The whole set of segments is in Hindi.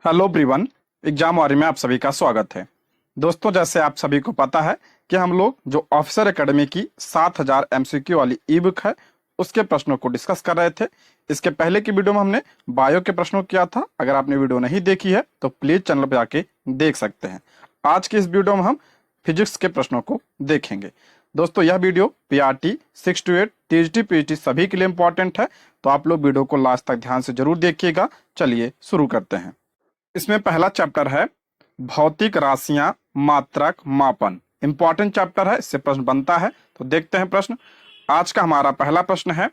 Hello everyone. एग्जाम वारी में आप सभी का स्वागत है। दोस्तों, जैसे आप सभी को पता है कि हम लोग जो ऑफिसर एकेडमी की 7000 एमसीक्यू वाली ई बुक है उसके प्रश्नों को डिस्कस कर रहे थे। इसके पहले की वीडियो में हमने बायो के प्रश्नों को किया था। अगर आपने वीडियो नहीं देखी है तो प्लीज चैनल पर जाके देख सकते हैं। आज की इस वीडियो में हम फिजिक्स के प्रश्नों को देखेंगे। दोस्तों, यह video PRT 6 to 8 TGT PGT सभी के लिए इंपॉर्टेंट है, तो आप लोग वीडियो को लास्ट तक ध्यान से जरूर देखिएगा। चलिए शुरू करते हैं। इसमें पहला चैप्टर है भौतिक राशियां, मात्रक, मापन। इंपॉर्टेंट चैप्टर है, इससे प्रश्न बनता है। तो देखते हैं प्रश्न। आज का हमारा पहला प्रश्न है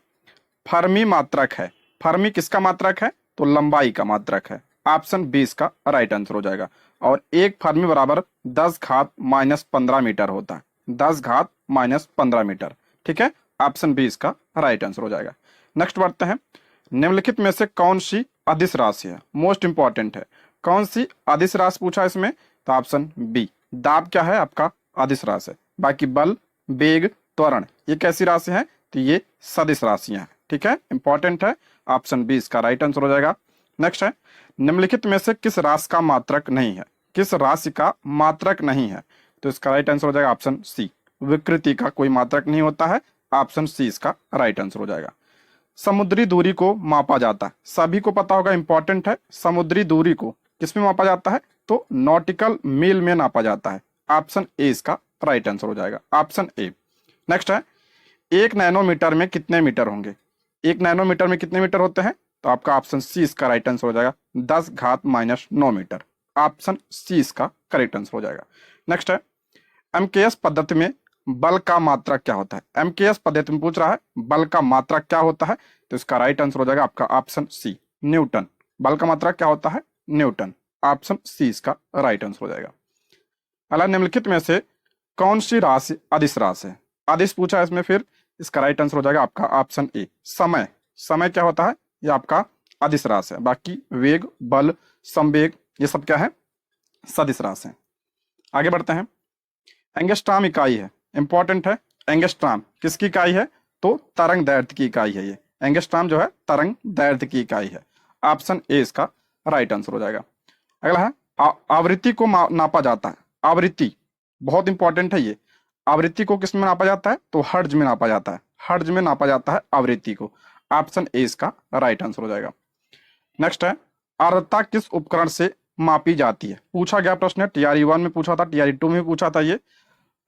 फर्मी मात्रक है। फर्मी किसका मात्रक है? तो लंबाई का मात्रक है। ऑप्शन 20 का राइट आंसर हो जाएगा। और एक फर्मी बराबर 10 घात माइनस 15 मीटर होता है। 10 घात माइनस 15 मीटर। ठीक है, ऑप्शन 20 का राइट आंसर हो जाएगा। नेक्स्ट बढ़ते हैं। निम्नलिखित में से कौन सी अदिश राशि है? मोस्ट इंपॉर्टेंट है। कौन सी अदिश राशि पूछा है इसमें? तो ऑप्शन बी। दाब क्या है आपका? अदिश राशि है। बाकी बल, वेग, त्वरण ये कैसी राशि है? तो ये सदिश राशियां हैं। ठीक है, इंपॉर्टेंट है। ऑप्शन बी इसका राइट आंसर हो जाएगा। नेक्स्ट है निम्नलिखित में से किस राशि का मात्रक नहीं है? किस राशि का मात्रक नहीं है? तो इसका राइट आंसर हो जाएगा ऑप्शन सी। विकृति का कोई मात्रक नहीं होता है। ऑप्शन सी इसका राइट आंसर हो जाएगा। समुद्री दूरी को मापा जाता है, सभी को पता होगा, इंपॉर्टेंट है। समुद्री दूरी को किसमें मापा जाता है? तो नॉटिकल मील में नापा जाता है। ऑप्शन ए इसका राइट आंसर हो जाएगा, ऑप्शन ए। नेक्स्ट है 1 नैनोमीटर में कितने मीटर होंगे? 1 नैनोमीटर में कितने मीटर होते हैं? तो आपका ऑप्शन सी इसका राइट आंसर हो जाएगा, 10 घात माइनस 9 मीटर। ऑप्शन सी इसका करेक्ट आंसर हो जाएगा। नेक्स्ट है एमकेएस पद्धति में बल का मात्रक क्या होता है? एमकेएस पद्धति में पूछ रहा है बल का मात्रक क्या होता है? तो इसका राइट आंसर हो जाएगा आपका ऑप्शन सी, न्यूटन। बल का मात्रक क्या होता है? न्यूटन। ऑप्शन सी इसका राइट आंसर हो जाएगा। अगला, निम्नलिखित में से कौन सी राशि अदिश राशि है? अदिश पूछा है इसमें, फिर इसका राइट आंसर हो जाएगा आपका ऑप्शन ए, समय। समय क्या होता है? ये आपका अदिश राशि है। बाकी वेग, बल, संवेग ये सब क्या है? सदिश राशि है। आगे बढ़ते हैं। एंगस्ट्रॉम इकाई है, इंपॉर्टेंट है। एंगस्ट्रॉम किसकी इकाई है? तो तरंग दैर्ध्य की इकाई है। ये एंगस्ट्रॉम जो है तरंग दैर्ध्य की इकाई है। ऑप्शन ए इसका राइट आंसर हो जाएगा। अगला है आवृत्ति को नापा जाता है। आवृत्ति बहुत इंपॉर्टेंट है। ये आवृत्ति को किस में नापा जाता है? तो हर्ट्ज में नापा जाता है। हर्ट्ज में नापा जाता है आवृत्ति को। ऑप्शन ए इसका राइट आंसर हो जाएगा। नेक्स्ट है आर्द्रता किस उपकरण से मापी जाती है? पूछा गया प्रश्न है, टीआरई 1 में पूछा था, टीआरई 2 में भी पूछा था। ये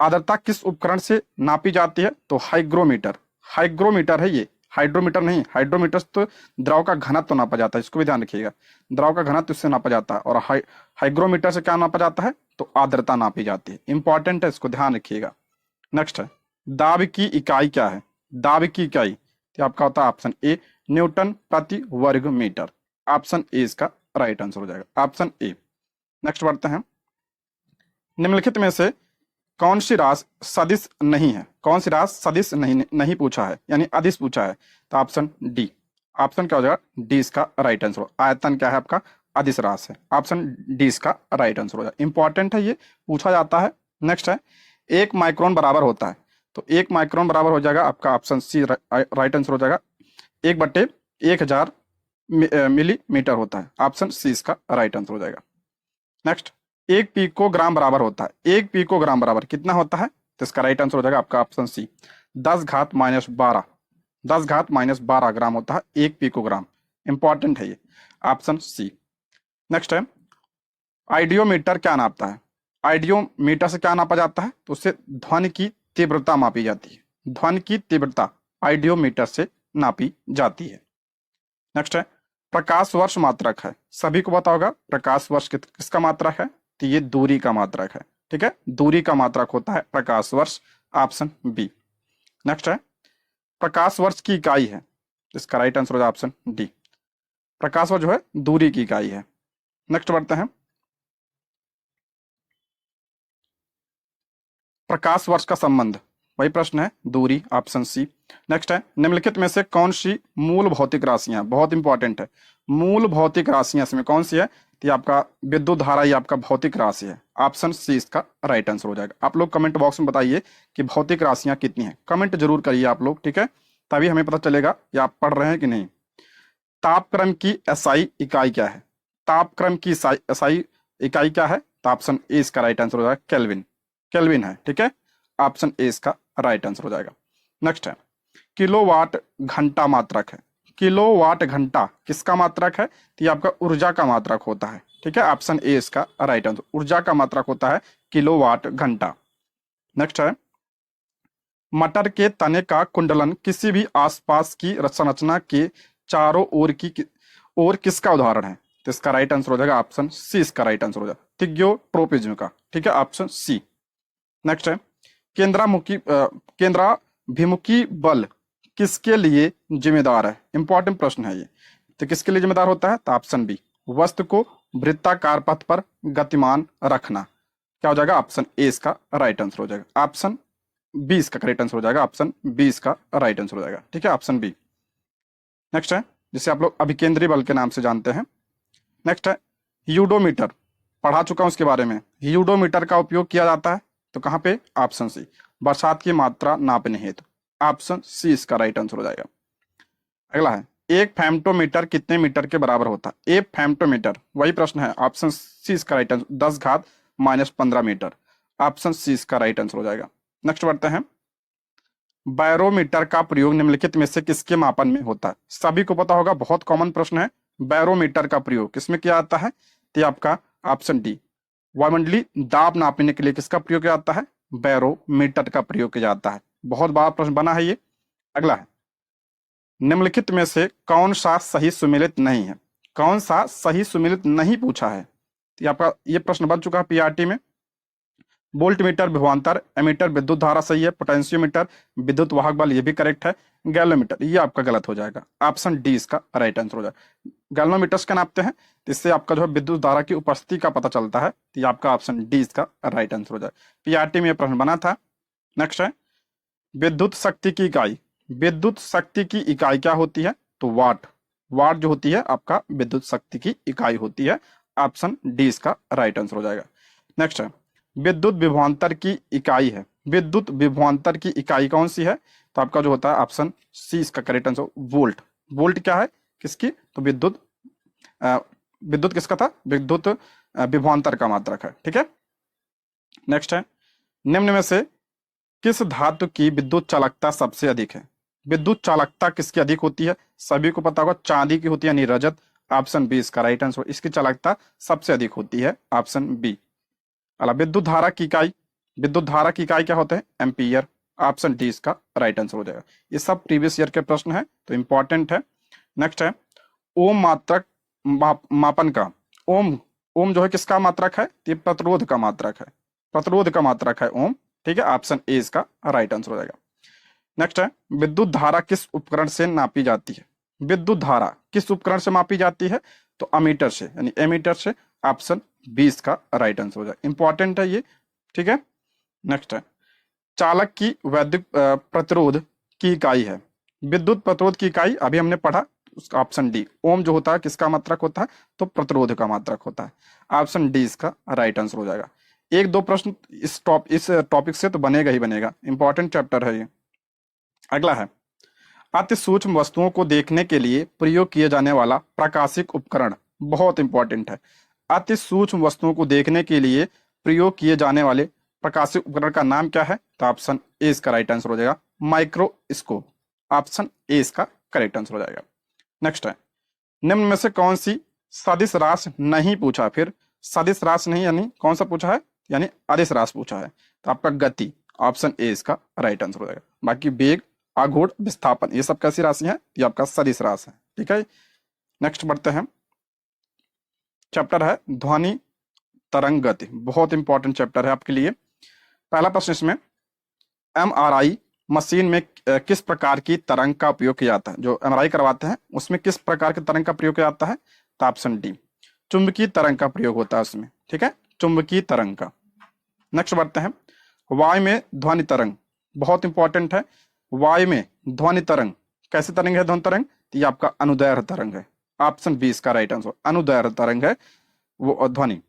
आर्द्रता किस उपकरण से नापी जाती है? तो हाइग्रोमीटर। हाइग्रोमीटर है ये, हाइड्रोमीटर नहीं। हाइड्रोमीटर से तो द्रव का घनत्व तो नापा जाता है, इसको भी ध्यान रखिएगा। द्रव का घनत्व इससे नापा जाता है। और हाइग्रोमीटर से क्या नापा जाता है? तो आर्द्रता नापी जाती है। इंपॉर्टेंट है, इसको ध्यान रखिएगा। नेक्स्ट है दाब की इकाई क्या है? दाब की इकाई तो आपका होता है ऑप्शन ए, न्यूटन प्रति वर्ग मीटर। ऑप्शन ए इसका राइट आंसर हो जाएगा, ऑप्शन ए। नेक्स्ट बढ़ते हैं। निम्नलिखित में से कौन सी राशि सदिश नहीं है? कौन सी राशि सदिश नहीं नहीं पूछा है, यानी अदिश पूछा है? तो ऑप्शन डी। ऑप्शन क्या हो जाएगा? डी इसका राइट आंसर हो। आयतन क्या है आपका? अदिश राशि है। ऑप्शन डी इसका राइट आंसर हो जाएगा। इंपॉर्टेंट है, ये पूछा जाता है। नेक्स्ट है 1 माइक्रोन बराबर होता है। तो 1 माइक्रोन बराबर हो जाएगा आपका ऑप्शन सी राइट आंसर हो जाएगा, 1/1000 मिलीमीटर होता है। ऑप्शन सी इसका राइट आंसर हो जाएगा। नेक्स्ट 1 पिकोग्राम बराबर होता है। 1 पिकोग्राम बराबर कितना होता है? तो इसका राइट आंसर हो जाएगा आपका ऑप्शन सी, 10 घात माइनस 12। 10 घात माइनस 12 ग्राम होता है 1 पिकोग्राम। इंपॉर्टेंट है ये, ऑप्शन सी। नेक्स्ट है आइडियोमीटर क्या नापता है? आइडियोमीटर से क्या नापा जाता है? तो उससे ध्वनि की तीव्रता मापी जाती है। ध्वनि की तीव्रता आइडियोमीटर से नापी जाती है। नेक्स्ट है प्रकाश वर्ष मात्रक है। सभी को पता होगा प्रकाश वर्ष किसका मात्रक है? तो ये दूरी का मात्रक है। ठीक है, दूरी का मात्रक होता है प्रकाश वर्ष। Option B. नेक्स्ट है प्रकाश वर्ष की इकाई है। इसका राइट आंसर हो जाए ऑप्शन डी। प्रकाश वर्ष जो है दूरी की इकाई है। नेक्स्ट बढ़ते हैं। प्रकाश वर्ष का संबंध, वही प्रश्न है, दूरी। Option C. नेक्स्ट है निम्नलिखित में से कौन सी मूल भौतिक राशियां? बहुत इंपॉर्टेंट है। मूल भौतिक राशियां इसमें कौन सी है? तो आपका विद्युत धारा ये आपका भौतिक राशि है। ऑप्शन सी इसका राइट आंसर हो जाएगा। आप लोग कमेंट बॉक्स में बताइए कि भौतिक राशियां कितनी हैं। कमेंट जरूर करिए आप लोग, ठीक है, तभी हमें पता चलेगा कि आप पढ़ रहे हैं कि नहीं। तापक्रम की एसआई इकाई क्या है? तापक्रम की SI इकाई क्या है? तो ऑप्शन ए इसका राइट आंसर हो जाएगा केल्विन। केल्विन है, ठीक है, ऑप्शन ए इसका राइट आंसर हो जाएगा। नेक्स्ट है किलोवाट घंटा मात्रक है। किलोवाट घंटा किसका मात्रक है? तो ये आपका ऊर्जा का मात्रक होता है, ठीक है, ऑप्शन ए इसका राइट आंसर, ऊर्जा का मात्रक होता है किलोवाट घंटा। नेक्स्ट है मटर के तने का कुंडलन किसी भी आसपास की संरचना के चारों ओर किसका उदाहरण है? तो इसका राइट आंसर हो जाएगा ऑप्शन सी, इसका राइट आंसर हो जाएगा थिग्योट्रोपिज्म का, ठीक है, ऑप्शन सी। नेक्स्ट है केंद्राभिमुखी बल किसके लिए जिम्मेदार है? इंपॉर्टेंट प्रश्न है ये। तो किसके लिए जिम्मेदार होता है? तो ऑप्शन बी, वस्तु को वृत्ताकार पथ पर गतिमान रखना। क्या हो जाएगा? ऑप्शन ए इसका राइट आंसर हो जाएगा, ऑप्शन बी इसका करेक्ट आंसर हो जाएगा, ऑप्शन बी इसका राइट आंसर हो जाएगा, ठीक है, ऑप्शन बी। नेक्स्ट है जिसे आप लोग अभिकेंद्री बल के नाम से जानते हैं। नेक्स्ट है यूडोमीटर, पढ़ा चुका हूं उसके बारे में। यूडोमीटर का उपयोग किया जाता है तो कहां पे? ऑप्शन सी, बरसात की मात्रा नापने हेतु, ऑप्शन सी इसका राइट आंसर हो जाएगा। अगला है एक फेम्टोमीटर कितने मीटर के बराबर होता है? एक फेम्टोमीटर, वही प्रश्न है, ऑप्शन सी इसका right answer 10⁻−15 metre, option C इसका राइट आंसर हो जाएगा। नेक्स्ट बढ़ते हैं बैरोमीटर का प्रयोग निम्नलिखित में से किसके मापन में होता है? सभी को पता होगा, बहुत कॉमन प्रश्न है। बैरोमीटर का प्रयोग किसमें किया जाता है? तो आपका ऑप्शन डी, वायुमंडलीय दाब नापने के लिए किसका प्रयोग किया जाता है? बैरोमीटर का प्रयोग किया जाता है। बहुत बड़ा प्रश्न बना है ये। अगला है निम्नलिखित में से कौन सा सही सुमेलित नहीं है? कौन सा सही सुमेलित नहीं पूछा है? तो आपका ये प्रश्न बन चुका है पीआरटी में। वोल्ट मीटर विभवांतर, एमीटर विद्युत धारा सही है, पोटेंशियोमीटर विद्युत वाहक बल ये भी करेक्ट है, गैलोमीटर ये आपका गलत हो जाएगा, ऑप्शन डी इसका राइट आंसर हो जाएगा। गैलोमीटर्स क्या नापते हैं? इससे आपका जो है विद्युत धारा की उपस्थिति का पता चलता है, तो ये आपका ऑप्शन डी इसका राइट आंसर हो जाएगा। पीआरटी में यह प्रश्न बना था। नेक्स्ट है विद्युत शक्ति की इकाई, विद्युत शक्ति की इकाई क्या होती है? तो वाट, वाट जो होती है आपका विद्युत शक्ति की इकाई होती है, ऑप्शन डी इसका राइट आंसर हो जाएगा। नेक्स्ट है विद्युत विभवांतर की इकाई है, विद्युत विभवांतर की इकाई कौन सी है? तो आपका जो होता है ऑप्शन सी इसका करेक्ट आंसर वोल्ट। वोल्ट क्या है किसकी? तो विद्युत विद्युत किसका था? विद्युत विभवांतर का मात्रक है, ठीक है। नेक्स्ट है निम्न में से किस धातु की विद्युत चालकता सबसे अधिक है? विद्युत चालकता किसकी अधिक होती है? सभी को पता होगा चांदी की होती है, यानी रजत, ऑप्शन बी इसका राइट आंसर, इसकी चालकता सबसे अधिक होती है, ऑप्शन बी। अला विद्युत धारा की इकाई, विद्युत धारा की इकाई क्या होते हैं? एम्पियर, ऑप्शन डी इसका राइट आंसर हो जाएगा। ये सब प्रीवियस ईयर के प्रश्न है तो इंपॉर्टेंट है। नेक्स्ट है ओम मात्रक मापन का, ओम, ओम जो है किसका मात्रक है? ये प्रतिरोध का मात्रक है, प्रतिरोध का मात्रक है ओम, ठीक है, ऑप्शन ए इसका राइट आंसर हो जाएगा। नेक्स्ट है विद्युत धारा किस उपकरण से नापी जाती है? विद्युत धारा किस उपकरण से मापी जाती है? तो अमीटर से, यानी एमीटर से, ऑप्शन 20 का राइट आंसर हो जाए, इंपॉर्टेंट है ये, ठीक है। नेक्स्ट है चालक की वैद्युत प्रतिरोध की इकाई है, विद्युत प्रतिरोध की इकाई अभी हमने पढ़ा, उसका ऑप्शन डी, ओम जो होता है किसका मात्रक होता है? तो प्रतिरोध का मात्रक होता है, ऑप्शन डी इसका राइट आंसर हो जाएगा। एक दो प्रश्न इस टॉपिक से तो बनेगा ही बनेगा, इंपॉर्टेंट चैप्टर है ये। अगला है अति सूक्ष्म वस्तुओं को देखने के लिए प्रयोग किए जाने वाला प्रकाशिक उपकरण, बहुत इंपॉर्टेंट है। अति सूक्ष्म वस्तुओं को देखने के लिए प्रयोग किए जाने वाले प्रकाशिक उपकरण का नाम क्या है? तो ऑप्शन ए इसका राइट आंसर हो जाएगा माइक्रोस्कोप, ऑप्शन ए इसका करेक्ट आंसर हो जाएगा। नेक्स्ट है निम्न में से कौन सी सदिश राशि नहीं पूछा? फिर सदिश राशि नहीं, यानी कौन सा पूछा है? यानी अदिश राशि पूछा है, तो आपका गति, ऑप्शन ए इसका राइट आंसर हो जाएगा। बाकी वेग, आघूर्ण, विस्थापन ये सब कैसी राशि है? ये आपका सदिश राशि है, ठीक है। नेक्स्ट बढ़ते हैं, चैप्टर है ध्वनि तरंग गति, बहुत इंपॉर्टेंट चैप्टर है आपके लिए। पहला प्रश्न इसमें एमआरआई मशीन में किस प्रकार की तरंग का उपयोग किया जाता है? जो एमआरआई करवाते हैं उसमें किस प्रकार की तरंग का प्रयोग किया जाता है? तो ऑप्शन डी, चुंबकीय तरंग का प्रयोग होता है उसमें, ठीक है, चुंबकीय तरंग का। नेक्स्ट बढ़ते हैं वायु में ध्वनि तरंग, बहुत इंपॉर्टेंट है। वायु में ध्वनि तरंग कैसी तरंग है? ध्वनि तरंग, तो ये आपका अनुदैर्घ्य तरंग है, ऑप्शन बी इसका राइट आंसर, अनुदैर्घ्य तरंग है वो ध्वनि।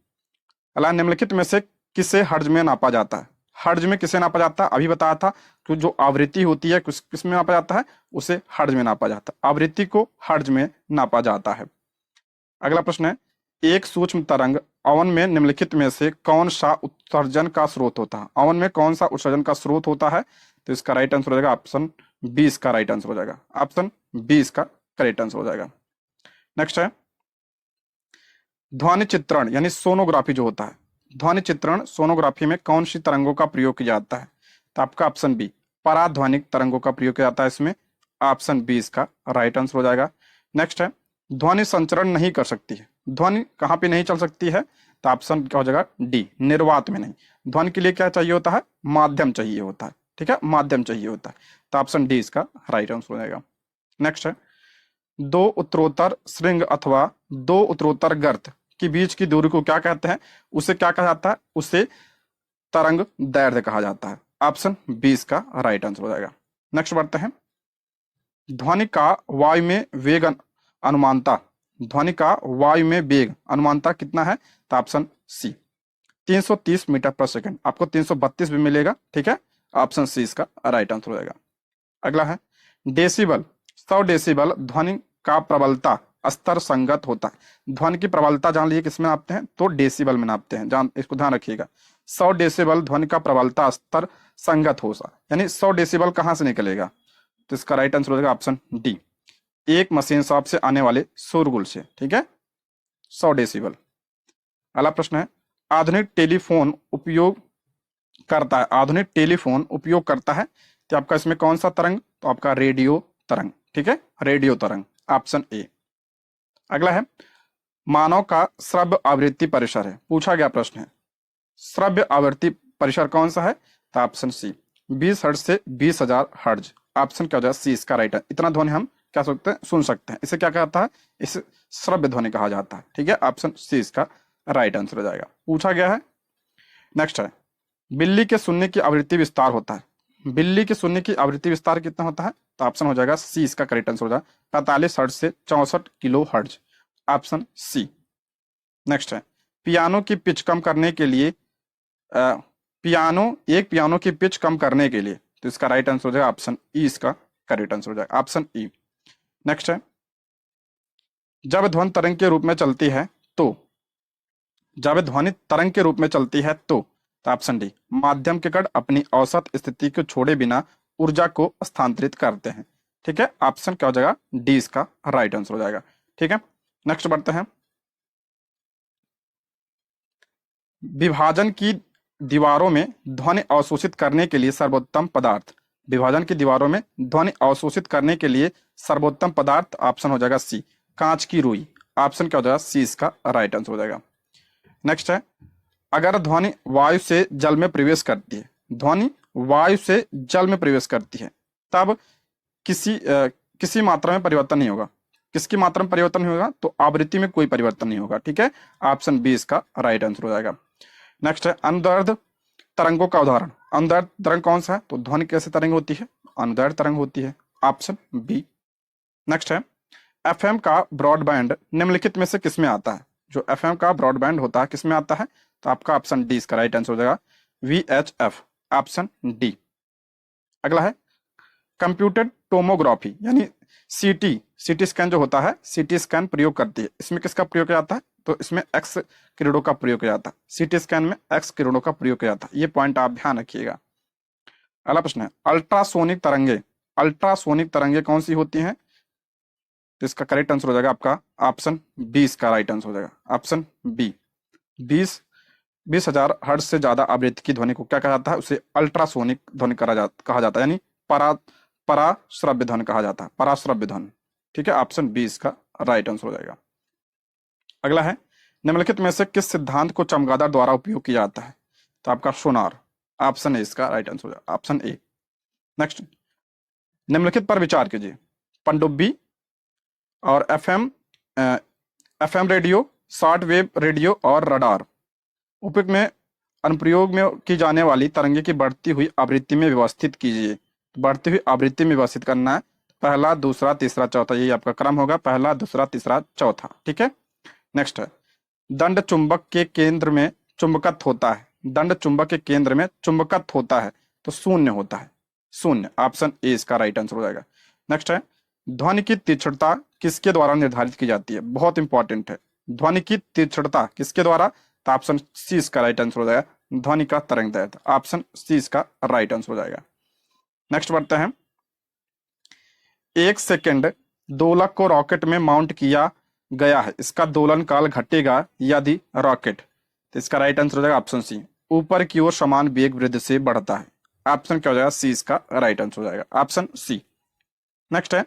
अला निम्नलिखित में से किसे हर्ट्ज में नापा जाता है? हर्ट्ज में किसे नापा जाता है? अभी बताया था कि जो आवृत्ति होती है किस में नापा जाता है? उसे हर्ट्ज में नापा जाता है, आवृत्ति को हर्ट्ज में नापा जाता है। अगला प्रश्न है एक सूक्ष्म तरंग अवन में निम्नलिखित में से कौन सा उत्सर्जन का स्रोत होता है? अवन में कौन सा उत्सर्जन का स्रोत होता है? तो इसका राइट आंसर हो जाएगा ऑप्शन 20 का राइट आंसर हो जाएगा। ऑप्शन 20 का करेक्ट आंसर हो जाएगा। नेक्स्ट है ध्वनि चित्रण यानी सोनोग्राफी जो होता है, ध्वनि चित्रण सोनोग्राफी में कौन सी तरंगों का प्रयोग किया जाता है? तो आपका ऑप्शन बी पराध्वनिक तरंगों का प्रयोग किया जाता है इसमें। ऑप्शन बी इसका राइट आंसर हो जाएगा। नेक्स्ट है ध्वनि संचरण नहीं कर सकती है, ध्वनि कहाँ पे नहीं चल सकती है? तो ऑप्शन क्या हो जाएगा डी निर्वात में नहीं। ध्वनि के लिए क्या चाहिए होता है? माध्यम चाहिए होता है, ठीक है, माध्यम चाहिए होता है। तो ऑप्शन डी इसका राइट आंसर हो जाएगा। नेक्स्ट है दो उत्तरोत्तर श्रृंग अथवा दो उत्तरोत्तर गर्त के बीच की दूरी को क्या कहते हैं? उसे क्या कहा जाता है? उसे तरंग दैर्ध्य कहा जाता है। ऑप्शन 20 का राइट आंसर हो जाएगा। नेक्स्ट बढ़ते हैं ध्वनि का वायु में वेग अनुमानता, ध्वनि का वायु में वेग अनुमानता कितना है? तो ऑप्शन सी 330 मीटर पर सेकंड। आपको 332 भी मिलेगा, ठीक है। ऑप्शन सी इसका राइट आंसर हो जाएगा। अगला है डेसिबल। 100 डेसिबल ध्वनि का प्रबलता स्तर संगत होता है। ध्वनि की प्रबलता जान लीजिए किसमें नापते हैं? तो डेसिबल में नापते हैं, जान इसको ध्यान रखिएगा। 100 डेसिबल ध्वनि का प्रबलता स्तर संगत हो सा यानी 100 डेसिबल कहां से निकलेगा? तो इसका राइट आंसर हो जाएगा ऑप्शन डी एक मशीन शॉप से आने वाले शोरगुल से, ठीक है। 100 डेसिबल। अगला प्रश्न है आधुनिक टेलीफोन उपयोग करता है, आधुनिक टेलीफोन उपयोग करता है तो आपका इसमें कौन सा तरंग? तो आपका रेडियो तरंग, ठीक है, रेडियो तरंग। Option A. अगला है मानव का श्रव्य आवृत्ति परिसर है, पूछा गया प्रश्न है श्रव्य आवृत्ति परिसर कौन सा है? तो ऑप्शन सी 20 हर्ट्ज से 20,000 हर्ट्ज। ऑप्शन क्या हो जाएगा? सी इसका राइट है। इतना ध्वनि हम क्या सकते हैं? सुन सकते हैं। इसे क्या कहता है? इसे श्रव्य ध्वनि कहा जाता है, ठीक है। ऑप्शन सी इसका राइट आंसर हो जाएगा, पूछा गया है। नेक्स्ट है बिल्ली के सुनने की आवृत्ति विस्तार होता है, बिल्ली के सुनने की आवृत्ति विस्तार कितना होता है? तो ऑप्शन हो जाएगा सी इसका करेक्ट आंसर हो जाएगा 45 हर्ट्ज से 64 kilo hertz. Option C. Next है पियानो की पिच कम करने के लिए पियानो की पिच कम करने के लिए, तो इसका राइट आंसर हो जाएगा ऑप्शन ई इसका करेक्ट आंसर हो जाएगा, ऑप्शन ई। नेक्स्ट है जब ध्वनि तरंग के रूप में चलती है तो, जब ध्वनि तरंग के रूप में चलती है तो ऑप्शन डी माध्यम के कण अपनी औसत स्थिति को छोड़े बिना ऊर्जा को स्थानांतरित करते हैं, ठीक है। ऑप्शन क्या हो जाएगा? डी इसका राइट आंसर हो जाएगा, ठीक है। नेक्स्ट बढ़ते हैं विभाजन की दीवारों में ध्वनि अवशोषित करने के लिए सर्वोत्तम पदार्थ, विभाजन की दीवारों में ध्वनि अवशोषित करने के लिए सर्वोत्तम पदार्थ ऑप्शन हो जाएगा सी कांच की रुई। ऑप्शन क्या हो जाएगा? सी इसका राइट आंसर हो जाएगा। नेक्स्ट है अगर ध्वनि वायु से जल में प्रवेश करती है, ध्वनि वायु से जल में प्रवेश करती है तब किसी मात्रा में परिवर्तन नहीं होगा। किसकी मात्रा में परिवर्तन नहीं होगा? तो आवृत्ति में कोई परिवर्तन नहीं होगा, ठीक है। ऑप्शन बी इसका राइट आंसर हो जाएगा। नेक्स्ट है अनुदैर्ध्य तरंगों का उदाहरण, अनुदैर्ध्य तरंग कौन सा है? तो ध्वनि कैसे तरंग होती है? अनुदैर्ध्य तरंग होती है, ऑप्शन बी। नेक्स्ट है एफएम का ब्रॉडबैंड निम्नलिखित में से किसमें आता है? जो एफएम का ब्रॉडबैंड होता है किसमें आता है? तो आपका ऑप्शन डी इसका राइट आंसर हो जाएगा वीएचएफ, ऑप्शन डी। अगला है कंप्यूटेड टोमोग्राफी यानी सीटी स्कैन जो होता है, सीटी स्कैन प्रयोग करती है, इसमें किसका प्रयोग किया जाता है? तो इसमें एक्स किरणों का प्रयोग किया जाता है, सीटी स्कैन में एक्स किरणों का प्रयोग किया जाता है, ये पॉइंट आप ध्यान रखिएगा। अगला प्रश्न है अल्ट्रासोनिक तरंगे कौन सी होती हैं? तो इसका करेक्ट आंसर हो जाएगा आपका ऑप्शन 20 का राइट आंसर हो जाएगा, ऑप्शन बी। 20,000 हर्ट्ज से ज्यादा आवृत्ति की ध्वनि को क्या कहा जाता है? उसे अल्ट्रासोनिक ध्वनि कहा जाता है, यानी पराश्रव्य ध्वनि कहा जाता है, पराश्रव्य ध्वनि, ठीक है। ऑप्शन बी इसका राइट आंसर हो जाएगा। अगला है निम्नलिखित में से किस सिद्धांत को चमगादड़ द्वारा उपयोग किया जाता है? तो आपका सोनार, ऑप्शन ए इसका राइट आंसर हो जाएगा, ऑप्शन ए। नेक्स्ट निम्नलिखित पर विचार कीजिए पनडुब्बी और FM radio, short wave radio और रडार उपयोग में अनुप्रयोग में की जाने वाली तरंगे की बढ़ती हुई आवृत्ति में व्यवस्थित कीजिए। बढ़ती हुई आवृत्ति में व्यवस्थित करना है, पहला दूसरा तीसरा चौथा, यही आपका क्रम होगा, पहला दूसरा तीसरा चौथा, ठीक है। नेक्स्ट है दंड चुंबक के केंद्र में चुंबकत्व होता है, दंड चुंबक के केंद्र में चुंबकत्व होता है तो शून्य होता है, शून्य, ऑप्शन ए इसका राइट आंसर हो जाएगा। नेक्स्ट है ध्वनि की तीक्ष्णता किसके द्वारा निर्धारित की जाती है? बहुत इंपॉर्टेंट है, ध्वनि की तीक्ष्णता किसके द्वारा? तो ऑप्शन सी इसका राइट आंसर हो जाएगा, ध्वनि का तरंग दैर्ध्य। ऑप्शन सी इसका राइट आंसर हो जाएगा। नेक्स्ट बढ़ते हैं। 1 सेकंड दोलक को रॉकेट में माउंट किया गया है, इसका दोलन काल घटेगा यदि रॉकेट, तो इसका राइट आंसर हो जाएगा ऑप्शन सी, ऊपर की ओर समान वेग वृद्धि से बढ़ता है। ऑप्शन क्या हो जाएगा? सी इसका राइट आंसर हो जाएगा, ऑप्शन सी। नेक्स्ट है,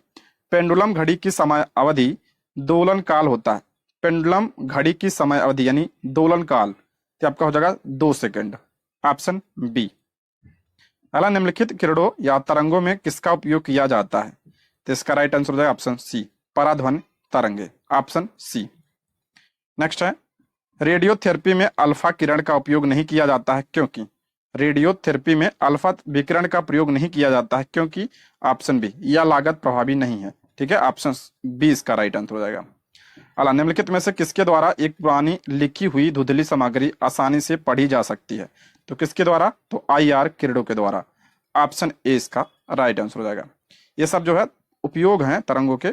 पेंडुलम घड़ी की समय अवधि दोलन काल होता है। पेंडुलम घड़ी की समय अवधि यानी दोलन काल, तो आपका हो जाएगा 2 सेकंड। Option B. अगला, निम्नलिखित किरणों या तरंगों में किसका उपयोग किया जाता है? तो इसका राइट आंसर हो जाएगा ऑप्शन सी, पराध्वनि तरंगे। Option C. नेक्स्ट है, रेडियोथेरेपी में अल्फा किरण का उपयोग नहीं किया जाता है क्योंकि? रेडियोथेरेपी में अल्फा विकिरण का प्रयोग नहीं किया जाता है क्योंकि? ऑप्शन बी, यह लागत प्रभावी नहीं है। ठीक है, ऑप्शन बी इसका राइट आंसर हो जाएगा। अला, निम्नलिखित में से किसके द्वारा एक पुरानी लिखी हुई धुंधली सामग्री आसानी से पढ़ी जा सकती है? तो किसके द्वारा? तो IR किरणों के द्वारा। ऑप्शन ए इसका राइट आंसर हो जाएगा। ये सब जो है उपयोग हैं तरंगों के।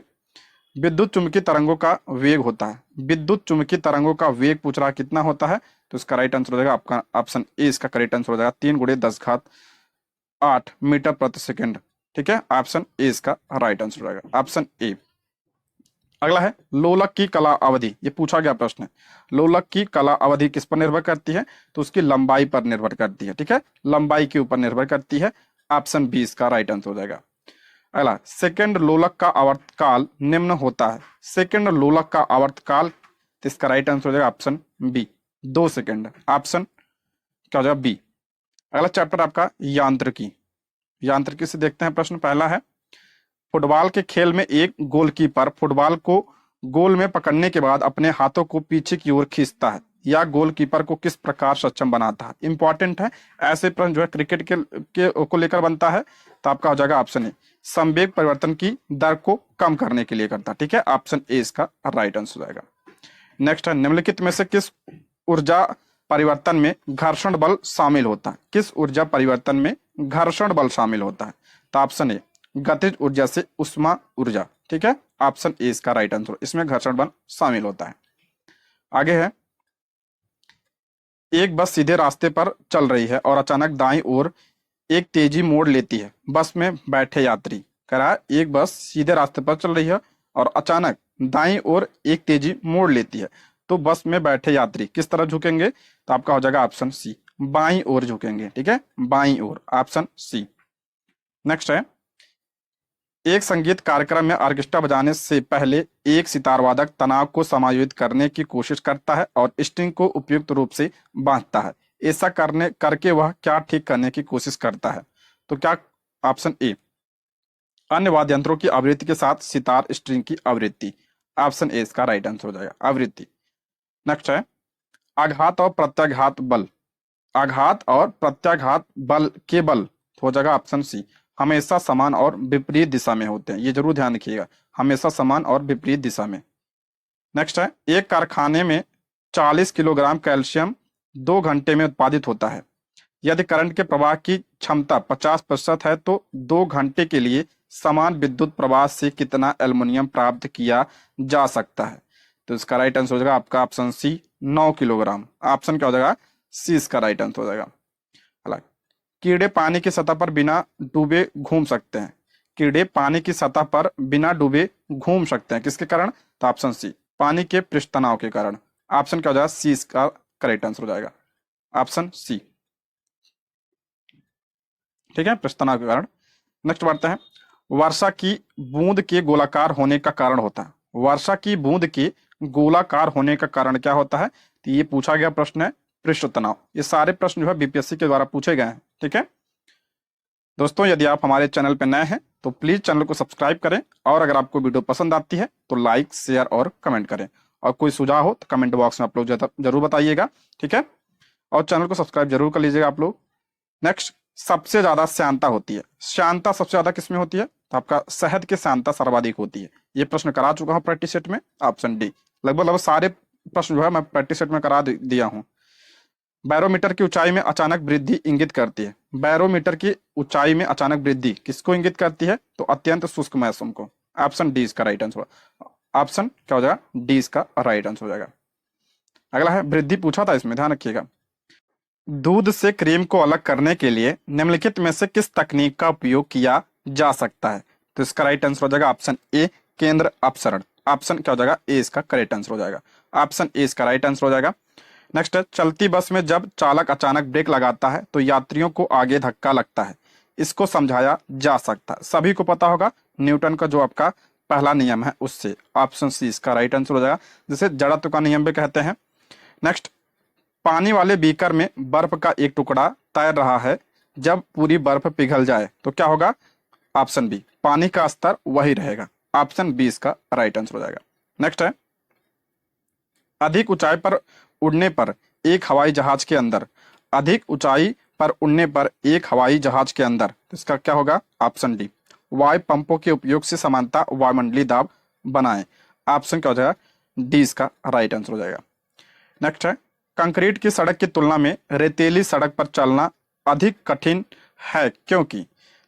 विद्युत चुंबकीय तरंगों का वेग होता है, विद्युत चुंबकीय तरंगों का वेग पूछ रहा कितना होता है? तो इसका राइट आंसर हो जाएगा आपका ऑप्शन ए इसका करेक्ट आंसर हो जाएगा, 3 × 10⁸ मीटर प्रति सेकंड। ठीक है, ऑप्शन ए इसका राइट आंसर हो जाएगा, ऑप्शन ए। अगला है, लोलक की कला अवधि, ये पूछा गया प्रश्न है। लोलक की कला अवधि किस पर निर्भर करती है? तो उसकी लंबाई पर निर्भर करती है। ठीक है, लंबाई के ऊपर निर्भर करती है। ऑप्शन बी इसका राइट आंसर हो जाएगा। अगला, सेकंड लोलक का आवर्तकाल निम्न होता है। सेकंड लोलक का आवर्तकाल, तो इसका राइट आंसर हो जाएगा ऑप्शन बी, 2 सेकंड। ऑप्शन क्या हो जाएगा? बी। अगला चैप्टर आपका यांत्रिकी। यांत्रिकी से देखते हैं प्रश्न। पहला है, फुटबॉल के खेल में एक गोलकीपर फुटबॉल को गोल में पकड़ने के बाद अपने हाथों को पीछे की ओर खींचता है, या गोलकीपर को किस प्रकार सक्षम बनाता है? इंपॉर्टेंट है, ऐसे प्रश्न जो है क्रिकेट के को लेकर बनता है। तो आपका हो जाएगा ऑप्शन ए, संवेग परिवर्तन की दर को कम करने के लिए करता है। ठीक है, ऑप्शन ए इसका राइट आंसर हो जाएगा। नेक्स्ट है, निम्नलिखित में से किस ऊर्जा परिवर्तन में घर्षण बल शामिल होता है? किस ऊर्जा परिवर्तन में घर्षण बल शामिल होता है? तो ऑप्शन ए, गतिज ऊर्जा से उष्मा ऊर्जा। ठीक है, ऑप्शन ए इसका राइट आंसर, इसमें घर्षण बल शामिल होता है। आगे है, एक बस सीधे रास्ते पर चल रही है और अचानक दाईं ओर एक तेजी मोड़ लेती है। बस में बैठे यात्री, कह रहा है एक बस सीधे रास्ते पर चल रही है और अचानक दाईं ओर एक तेजी मोड़ लेती है, तो बस में बैठे यात्री किस तरह झुकेंगे? तो आपका हो जाएगा ऑप्शन सी, बाईं ओर झुकेंगे। ठीक है, बाईं ओर, ऑप्शन सी। नेक्स्ट है, एक संगीत कार्यक्रम में ऑर्केस्ट्रा बजाने से पहले एक सितार वादक तनाव को समायोजित करने की कोशिश करता है और स्ट्रिंग को उपयुक्त रूप से बांधता है। ऐसा करके वह क्या ठीक करने की कोशिश करता है? तो क्या? ऑप्शन ए, अन्य वाद्य यंत्रों की आवृत्ति के साथ सितार स्ट्रिंग की आवृत्ति। ऑप्शन ए इसका राइट आंसर हो जाएगा, आवृत्ति। नेक्स्ट है, आघात और प्रत्याघात बल। आघात और प्रत्याघात बल के बल हो जाएगा ऑप्शन सी, हमेशा समान और विपरीत दिशा में होते हैं। ये जरूर ध्यान रखिएगा, हमेशा समान और विपरीत दिशा में। नेक्स्ट है, एक कारखाने में 40 किलोग्राम कैल्शियम 2 घंटे में उत्पादित होता है। यदि करंट के प्रवाह की क्षमता 50% है तो 2 घंटे के लिए समान विद्युत प्रवाह से कितना एल्युमिनियम प्राप्त किया जा सकता है? तो इसका राइट आंसर हो जाएगा आपका ऑप्शन सी, 9 किलोग्राम। ऑप्शन क्या हो जाएगा? सी इसका राइट आंसर हो जाएगा। कीड़े पानी की सतह पर बिना डूबे घूम सकते हैं। कीड़े पानी की सतह पर बिना डूबे घूम सकते हैं, किसके कारण? तो ऑप्शन सी, पानी के पृष्ठ तनाव के कारण। ऑप्शन क्या हो जाएगा? सी इसका करेक्ट आंसर हो जाएगा, ऑप्शन सी। ठीक है, पृष्ठ तनाव के कारण। नेक्स्ट बढ़ते हैं, वर्षा की बूंद के गोलाकार होने का कारण होता है। वर्षा की बूंद के गोलाकार होने का कारण क्या होता है? तो ये पूछा गया प्रश्न है, पृष्ठ तनाव। ये सारे प्रश्न जो है बीपीएससी के द्वारा पूछे गए हैं। ठीक है दोस्तों, यदि आप हमारे चैनल पर नए हैं तो प्लीज चैनल को सब्सक्राइब करें, और अगर आपको वीडियो पसंद आती है तो लाइक, शेयर और कमेंट करें, और कोई सुझाव हो तो कमेंट बॉक्स में आप लोग जरूर बताइएगा। ठीक है, और चैनल को सब्सक्राइब जरूर कर लीजिएगा आप लोग। नेक्स्ट, सबसे ज्यादा श्यानता होती है। श्यानता सबसे ज्यादा किसमें होती है? तो आपका शहद के श्यानता सर्वाधिक होती है। ये प्रश्न करा चुका हूं प्रैक्टिस सेट में, ऑप्शन डी। लगभग सारे प्रश्न जो है मैं प्रैक्टिस सेट में करा दिया हूं। बैरोमीटर की ऊंचाई में अचानक वृद्धि इंगित करती है। बैरोमीटर की ऊंचाई में अचानक वृद्धि किसको इंगित करती है? तो अत्यंत शुष्क मौसम को। ऑप्शन डी इसका राइट आंसर। ऑप्शन क्या हो जाएगा, डी इसका राइट आंसर हो जाएगा। अगला है वृद्धि, पूछा था इसमें, ध्यान रखिएगा। दूध से क्रीम को अलग करने के लिए निम्नलिखित में से किस तकनीक का उपयोग किया जा सकता है? तो इसका राइट आंसर हो जाएगा ऑप्शन ए, केंद्र अपसरण। ऑप्शन क्या हो जाएगा, ए इसका करेक्ट आंसर हो जाएगा। ऑप्शन ए इसका राइट आंसर हो जाएगा। नेक्स्ट है, चलती बस में जब चालक अचानक ब्रेक लगाता है तो यात्रियों को आगे धक्का लगता है, इसको समझाया जा सकता है। सभी को पता होगा न्यूटन का जो आपका पहला नियम है उससे। ऑप्शन सी इसका राइट आंसर हो जाएगा, जिसे जड़त्व का नियम भी कहते हैं। नेक्स्ट, पानी वाले बीकर में बर्फ का एक टुकड़ा तैर रहा है, जब पूरी बर्फ पिघल जाए तो क्या होगा? ऑप्शन बी, पानी का स्तर वही रहेगा। ऑप्शन बी इसका राइट आंसर हो जाएगा। नेक्स्ट है, अधिक ऊंचाई पर उड़ने पर एक हवाई जहाज के अंदर, अधिक ऊंचाई पर उड़ने पर एक हवाई जहाज के अंदर, तो इसका क्या होगा? ऑप्शन डी, वायु पंपों के उपयोग से समानता वायुमंडलीय दाब बनाए। ऑप्शन क्या हो जाएगा? डी इसका राइट आंसर हो जाएगा। नेक्स्ट है, कंक्रीट की सड़क की तुलना में रेतीली सड़क पर चलना अधिक कठिन है, क्योंकि?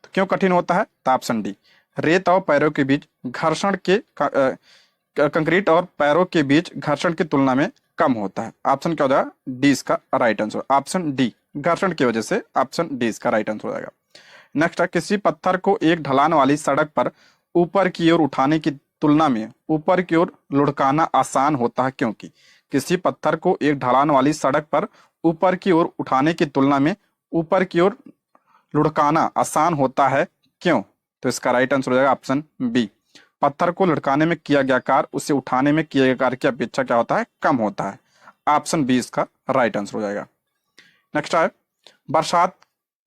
तो क्यों कठिन होता है? तो ऑप्शन डी, रेत और पैरों के बीच घर्षण के कंक्रीट और पैरों के बीच घर्षण की तुलना में कम होता है। ऑप्शन क्या हो जाएगा? डी इसका राइट आंसर। ऑप्शन डी, घर्षण की वजह से। ऑप्शन डी इसका राइट आंसर हो जाएगा। नेक्स्ट है, किसी पत्थर को एक ढलान वाली सड़क पर ऊपर की ओर उठाने की तुलना में ऊपर की ओर लुढ़काना आसान होता है, क्योंकि? किसी पत्थर को एक ढलान वाली सड़क पर ऊपर की ओर उठाने की तुलना में ऊपर की ओर लुढ़काना आसान होता है, क्यों? तो इसका राइट आंसर हो जाएगा ऑप्शन बी, पत्थर को लुढ़काने में किया गया कार्य उसे उठाने में किए गए कार्य की अपेक्षा क्या होता है? कम होता है। ऑप्शन बी इसका राइट आंसर हो जाएगा। नेक्स्ट है, बरसात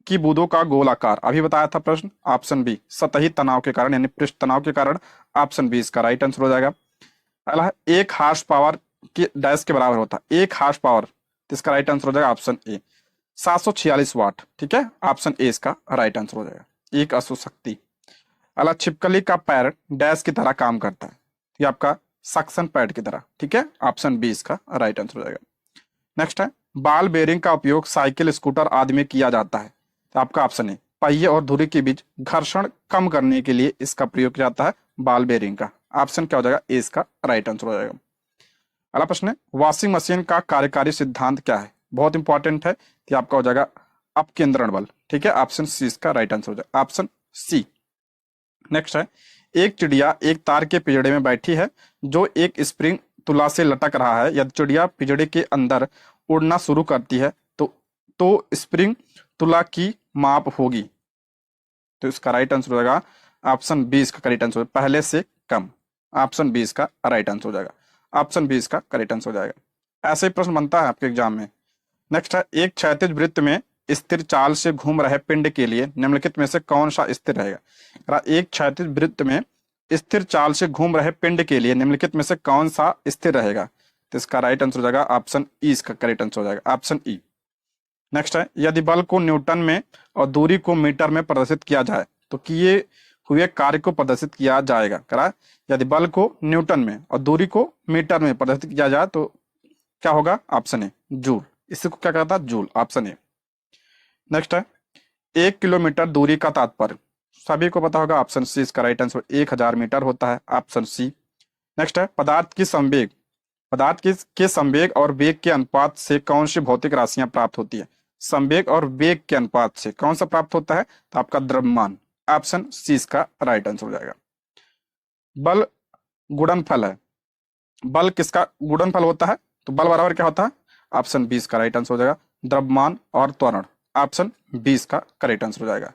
की बूंदों का गोल आकार, अभी बताया था प्रश्न। ऑप्शन बी, सतही तनाव के कारण यानी पृष्ठ तनाव के कारण। ऑप्शन बी इसका राइट आंसर हो जाएगा। अगला है, एक हार्स पावर के डैश के बराबर होता है, एक हार्स पावर, तो इसका राइट आंसर हो जाएगा ऑप्शन ए, 746 वाट। ठीक है, ऑप्शन ए इसका राइट आंसर हो जाएगा, एक अशु शक्ति। अगला, छिपकली का पैर डैश की तरह काम करता है, ये आपका सक्शन पैड की तरह। ठीक है, ऑप्शन बी इसका राइट आंसर हो जाएगा। नेक्स्ट है, बाल बेरिंग का उपयोग साइकिल, स्कूटर आदि में किया जाता है, तो आपका ऑप्शन है, पहिए और धुरी के बीच घर्षण कम करने के लिए इसका प्रयोग किया जाता है बाल बेरिंग का। ऑप्शन क्या हो जाएगा? ए इसका राइट आंसर हो जाएगा। अगला प्रश्न है, वॉशिंग मशीन का कार्यकारी सिद्धांत क्या है? बहुत इंपॉर्टेंट है, कि आपका हो जाएगा अपकेंद्रण बल। ठीक है, ऑप्शन सी इसका राइट आंसर हो जाएगा, ऑप्शन सी। नेक्स्ट है, एक चिड़िया एक तार के पिंजड़े में बैठी है जो एक स्प्रिंग तुला से लटक रहा है। यदि चिड़िया पिंजड़े के अंदर उड़ना शुरू करती है तो स्प्रिंग तुला की माप होगी, तो इसका राइट आंसर हो जाएगा ऑप्शन बी इसका करेक्ट आंसर, पहले से कम। ऑप्शन बी इसका राइट आंसर हो जाएगा, ऑप्शन बी इसका करेक्ट आंसर हो जाएगा। ऐसे ही प्रश्न बनता है आपके एग्जाम में। नेक्स्ट है, एक क्षैतिज वृत्त में स्थिर चाल से घूम रहे पिंड के लिए निम्नलिखित में से कौन सा स्थिर रहेगा? एक क्षैतिज वृत्त में स्थिर चाल से घूम रहे पिंड के लिए निम्नलिखित में से कौन सा स्थिर रहेगा? तो इसका राइट आंसर हो जाएगा ऑप्शन ई इसका करेक्ट आंसर हो जाएगा, ऑप्शन ई। नेक्स्ट है, यदि बल को न्यूटन में और दूरी को मीटर में प्रदर्शित किया जाए तो किए हुए कार्य को प्रदर्शित किया जाएगा। करा, यदि बल को न्यूटन में और दूरी को मीटर में प्रदर्शित किया जाए तो क्या होगा? Option A, joule. इसको क्या कहता है? जूल। Option A. नेक्स्ट है, 1 किलोमीटर दूरी का तात्पर्य सभी को पता होगा, ऑप्शन सी इसका राइट आंसर 1000 मीटर होता है, ऑप्शन सी। नेक्स्ट है, पदार्थ के संवेग और वेग के अनुपात से कौन सी भौतिक राशियां प्राप्त होती है? संवेग और वेग के अनुपात से कौन सा प्राप्त होता है? तो आपका द्रव्यमान। ऑप्शन सी इसका राइट आंसर हो जाएगा। बल गुणनफल है, बल किसका गुणनफल होता है? तो बल बराबर क्या होता है? ऑप्शन बी इसका राइट आंसर हो जाएगा, द्रव्यमान और त्वरण। ऑप्शन बी इसका करेक्ट आंसर हो जाएगा।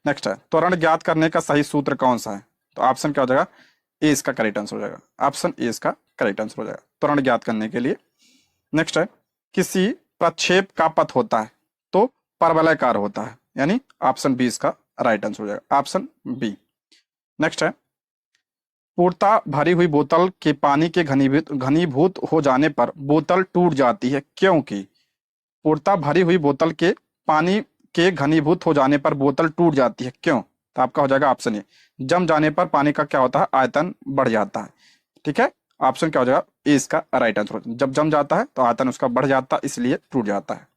नेक्स्ट है, त्वरण ज्ञात करने का सही सूत्र कौन सा है? तो ऑप्शन क्या हो जाएगा? ए इसका करेक्ट आंसर हो जाएगा, ऑप्शन ए इसका करेक्ट आंसर हो जाएगा, त्वरण ज्ञात करने के लिए। नेक्स्ट है, किसी प्रक्षेप का पथ होता है तो परवलयकार होता है, यानी ऑप्शन बी इसका राइट आंसर हो जाएगा, ऑप्शन बी। नेक्स्ट है, पूर्णतः भरी हुई बोतल के पानी के घनीभूत हो जाने पर बोतल टूट जाती है, क्योंकि? पूर्णतः भरी हुई बोतल के पानी के घनीभूत हो जाने पर बोतल टूट जाती है, क्यों? तो आपका हो जाएगा ऑप्शन ए, जम जाने पर पानी का क्या होता है? आयतन बढ़ जाता है। ठीक है, ऑप्शन क्या हो जाएगा? ए इसका राइट आंसर। जब जम जाता है तो आयतन उसका बढ़ जाता है, इसलिए टूट जाता है।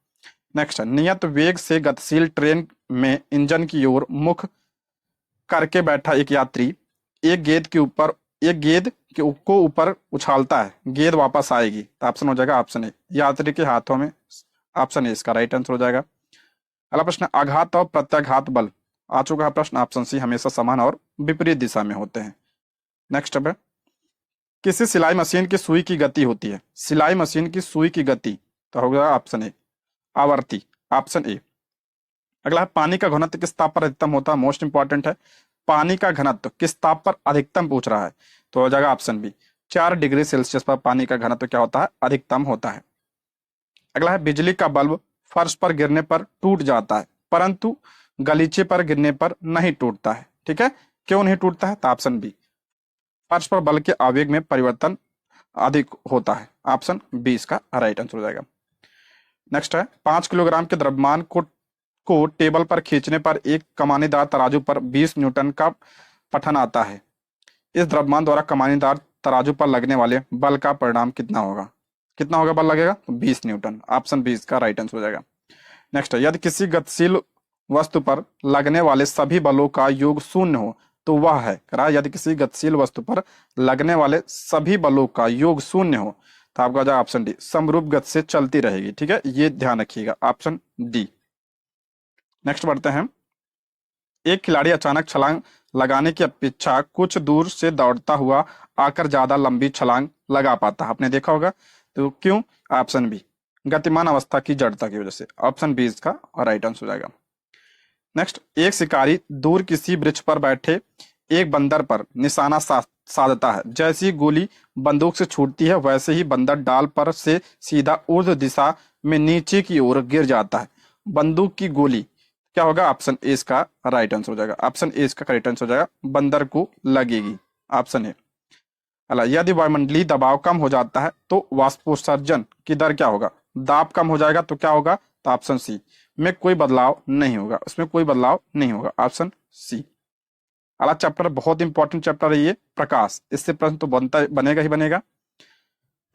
नेक्स्ट है, नियत वेग से गतिशील ट्रेन में इंजन की ओर मुख करके बैठा एक यात्री एक गेंद के ऊपर एक गेंद को ऊपर उछालता है, गेंद वापस आएगी, तो ऑप्शन हो जाएगा ऑप्शन ए, यात्री के हाथों में। ऑप्शन ए इसका राइट आंसर हो जाएगा। अगला प्रश्न, आघात और प्रत्याघात बल, आ चुका है प्रश्न, ऑप्शन सी हमेशा समान और विपरीत दिशा में होते हैं। नेक्स्ट है, किसी सिलाई मशीन की सुई की गति होती है, सिलाई मशीन की सुई की गति, तो होगा ऑप्शन ए आवर्ती, ऑप्शन ए। अगला है, पानी का घनत्व किस ताप पर अधिकतम होता है, मोस्ट इंपॉर्टेंट है, पानी का घनत्व किस ताप पर अधिकतम पूछ रहा है, तो हो जाएगा ऑप्शन बी 4 डिग्री सेल्सियस पर पानी का घनत्व क्या होता है, अधिकतम होता है। अगला है, बिजली का बल्ब फर्श पर गिरने पर टूट जाता है परंतु गलीचे पर गिरने पर नहीं टूटता है, ठीक है, क्यों नहीं टूटता है, तो ऑप्शन बी फर्श पर बल के आवेग में परिवर्तन अधिक होता है, ऑप्शन बी इसका राइट आंसर हो जाएगा। नेक्स्ट है, 5 किलोग्राम के द्रव्यमान को टेबल पर खींचने पर एक कमानीदार तराजू पर 20 न्यूटन का पठन आता है, इस द्रव्यमान द्वारा कमानीदार तराजू पर लगने वाले बल का परिणाम कितना होगा, कितना होगा बल लगेगा, तो 20 न्यूटन, ऑप्शन बी इसका राइट आंसर हो जाएगा। नेक्स्ट है, यदि किसी गतिशील वस्तु पर लगने वाले सभी बलों का योग शून्य हो तो वह है, करा यदि किसी गतिशील वस्तु पर लगने वाले सभी बलों का योग शून्य हो तो आपका जाएगा ऑप्शन डी, समरूप गति से चलती रहेगी, ठीक है, ये ध्यान रखिएगा, ऑप्शन डी। नेक्स्ट बढ़ते हैं, एक खिलाड़ी अचानक छलांग लगाने की अपेक्षा कुछ दूर से दौड़ता हुआ आकर ज्यादा लंबी छलांग लगा पाता है, आपने देखा होगा, तो क्यों, ऑप्शन बी गतिमान अवस्था की जड़ता की वजह से, ऑप्शन बी इसका राइट आंसर हो जाएगा। नेक्स्ट, एक शिकारी दूर किसी वृक्ष पर बैठे एक बंदर पर निशाना साधता है, जैसी गोली बंदूक से छूटती है वैसे ही बंदर डाल पर से सीधा ऊर्ध्व दिशा में नीचे की ओर गिर जाता है, बंदूक की गोली क्या होगा, ऑप्शन ए इसका राइट आंसर हो जाएगा, ऑप्शन ए इसका करेक्ट आंसर हो जाएगा, बंदर को लगेगी, ऑप्शन ए। अला, यदि वायुमंडलीय दबाव कम हो जाता है तो वाष्पोत्सर्जन की दर क्या होगा, दाब कम हो जाएगा तो क्या होगा, तो ऑप्शन सी में कोई बदलाव नहीं होगा, उसमें कोई बदलाव नहीं होगा, ऑप्शन सी। अगला चैप्टर बहुत इंपॉर्टेंट चैप्टर है ये, प्रकाश, इससे प्रश्न तो बनेगा ही बनेगा।